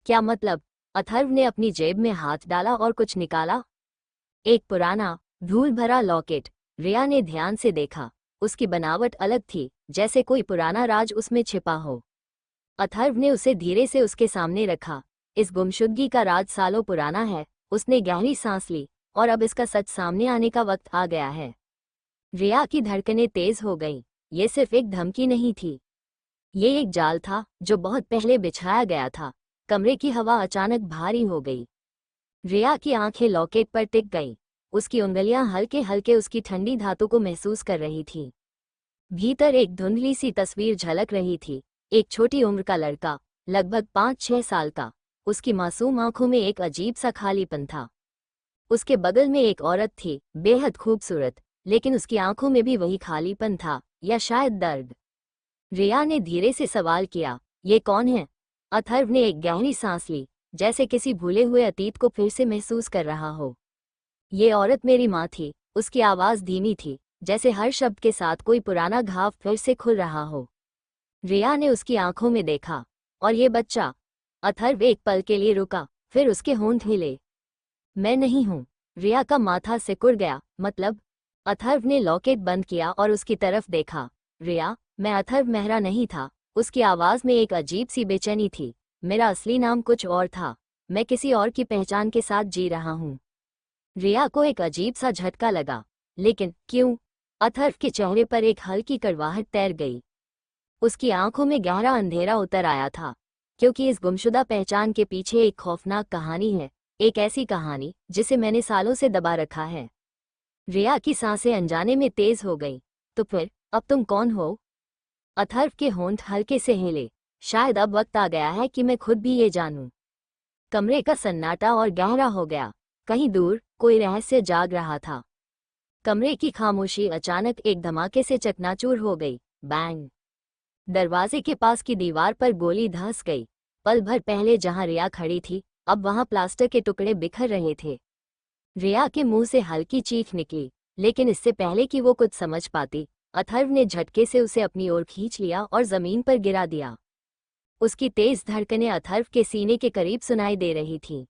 Speaker 1: क्या मतलब? अथर्व ने अपनी जेब में हाथ डाला और कुछ निकाला। एक पुराना, धूल भरा लॉकेट। रिया ने ध्यान से देखा। उसकी बनावट अलग थी, जैसे कोई पुराना राज उसमें छिपा हो। अथर्व ने उसे धीरे से उसके सामने रखा। इस गुमशुदगी का राज सालों पुराना है। उसने गहरी सांस ली, और अब इसका सच सामने आने का वक्त आ गया है। रिया की धड़कनें तेज हो गईं। ये सिर्फ एक धमकी नहीं थी, ये एक जाल था जो बहुत पहले बिछाया गया था। कमरे की हवा अचानक भारी हो गई। रिया की आंखें लॉकेट पर टिक गईं। उसकी उंगलियां हल्के हल्के उसकी ठंडी धातु को महसूस कर रही थीं। भीतर एक धुंधली सी तस्वीर झलक रही थी। एक छोटी उम्र का लड़का, लगभग 5-6 साल का। उसकी मासूम आंखों में एक अजीब सा खालीपन था। उसके बगल में एक औरत थी, बेहद खूबसूरत, लेकिन उसकी आंखों में भी वही खालीपन था, या शायद दर्द। रिया ने धीरे से सवाल किया, ये कौन है? अथर्व ने एक गहरी सांस ली, जैसे किसी भूले हुए अतीत को फिर से महसूस कर रहा हो। ये औरत मेरी माँ थी। उसकी आवाज धीमी थी, जैसे हर शब्द के साथ कोई पुराना घाव फिर से खुल रहा हो। रिया ने उसकी आंखों में देखा। और ये बच्चा? अथर्व एक पल के लिए रुका, फिर उसके होंठ हिले। मैं नहीं हूँ। रिया का माथा सिकुड़ गया। मतलब? अथर्व ने लॉकेट बंद किया और उसकी तरफ देखा। रिया, मैं अथर्व मेहरा नहीं था। उसकी आवाज में एक अजीब सी बेचैनी थी। मेरा असली नाम कुछ और था। मैं किसी और की पहचान के साथ जी रहा हूँ। रिया को एक अजीब सा झटका लगा। लेकिन क्यों? अथर्व के चेहरे पर एक हल्की कड़वाहट तैर गई। उसकी आंखों में गहरा अंधेरा उतर आया था, क्योंकि इस गुमशुदा पहचान के पीछे एक खौफनाक कहानी है। एक ऐसी कहानी जिसे मैंने सालों से दबा रखा है। रिया की सांसें अनजाने में तेज हो गईं। तो फिर अब तुम कौन हो? अथर्व के होंठ हल्के से हिले। शायद अब वक्त आ गया है कि मैं खुद भी ये जानूं। कमरे का सन्नाटा और गहरा हो गया। कहीं दूर कोई रहस्य जाग रहा था। कमरे की खामोशी अचानक एक धमाके से चकनाचूर हो गई। बैंग! दरवाजे के पास की दीवार पर गोली धंस गई। पल भर पहले जहां रिया खड़ी थी, अब वहां प्लास्टर के टुकड़े बिखर रहे थे। रिया के मुंह से हल्की चीख निकली, लेकिन इससे पहले कि वो कुछ समझ पाती, अथर्व ने झटके से उसे अपनी ओर खींच लिया और जमीन पर गिरा दिया। उसकी तेज धड़कनें अथर्व के सीने के करीब सुनाई दे रही थीं।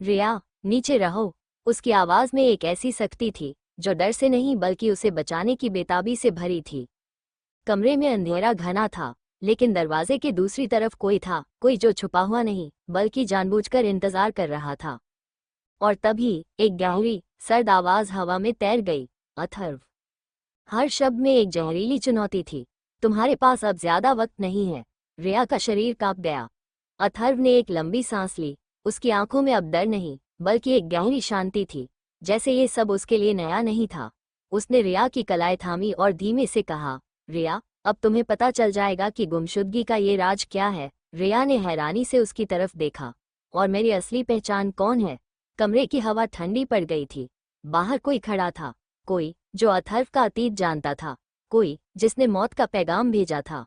Speaker 1: रिया, नीचे रहो। उसकी आवाज में एक ऐसी सख्ती थी जो डर से नहीं बल्कि उसे बचाने की बेताबी से भरी थी। कमरे में अंधेरा घना था, लेकिन दरवाजे के दूसरी तरफ कोई था, कोई जो छुपा हुआ नहीं बल्कि जानबूझकर इंतजार कर रहा था। और तभी एक गहरी सर्द आवाज हवा में तैर गई। अथर्व! हर शब्द में एक जहरीली चुनौती थी। तुम्हारे पास अब ज्यादा वक्त नहीं है। रिया का शरीर कांप गया। अथर्व ने एक लंबी सांस ली। उसकी आंखों में अब डर नहीं बल्कि एक गहरी शांति थी, जैसे ये सब उसके लिए नया नहीं था। उसने रिया की कलाई थामी और धीमे से कहा, रिया, अब तुम्हें पता चल जाएगा कि गुमशुदगी का ये राज क्या है। रिया ने हैरानी से उसकी तरफ देखा। और मेरी असली पहचान कौन है? कमरे की हवा ठंडी पड़ गई थी। बाहर कोई खड़ा था, कोई जो अथर्व का अतीत जानता था, कोई जिसने मौत का पैगाम भेजा था।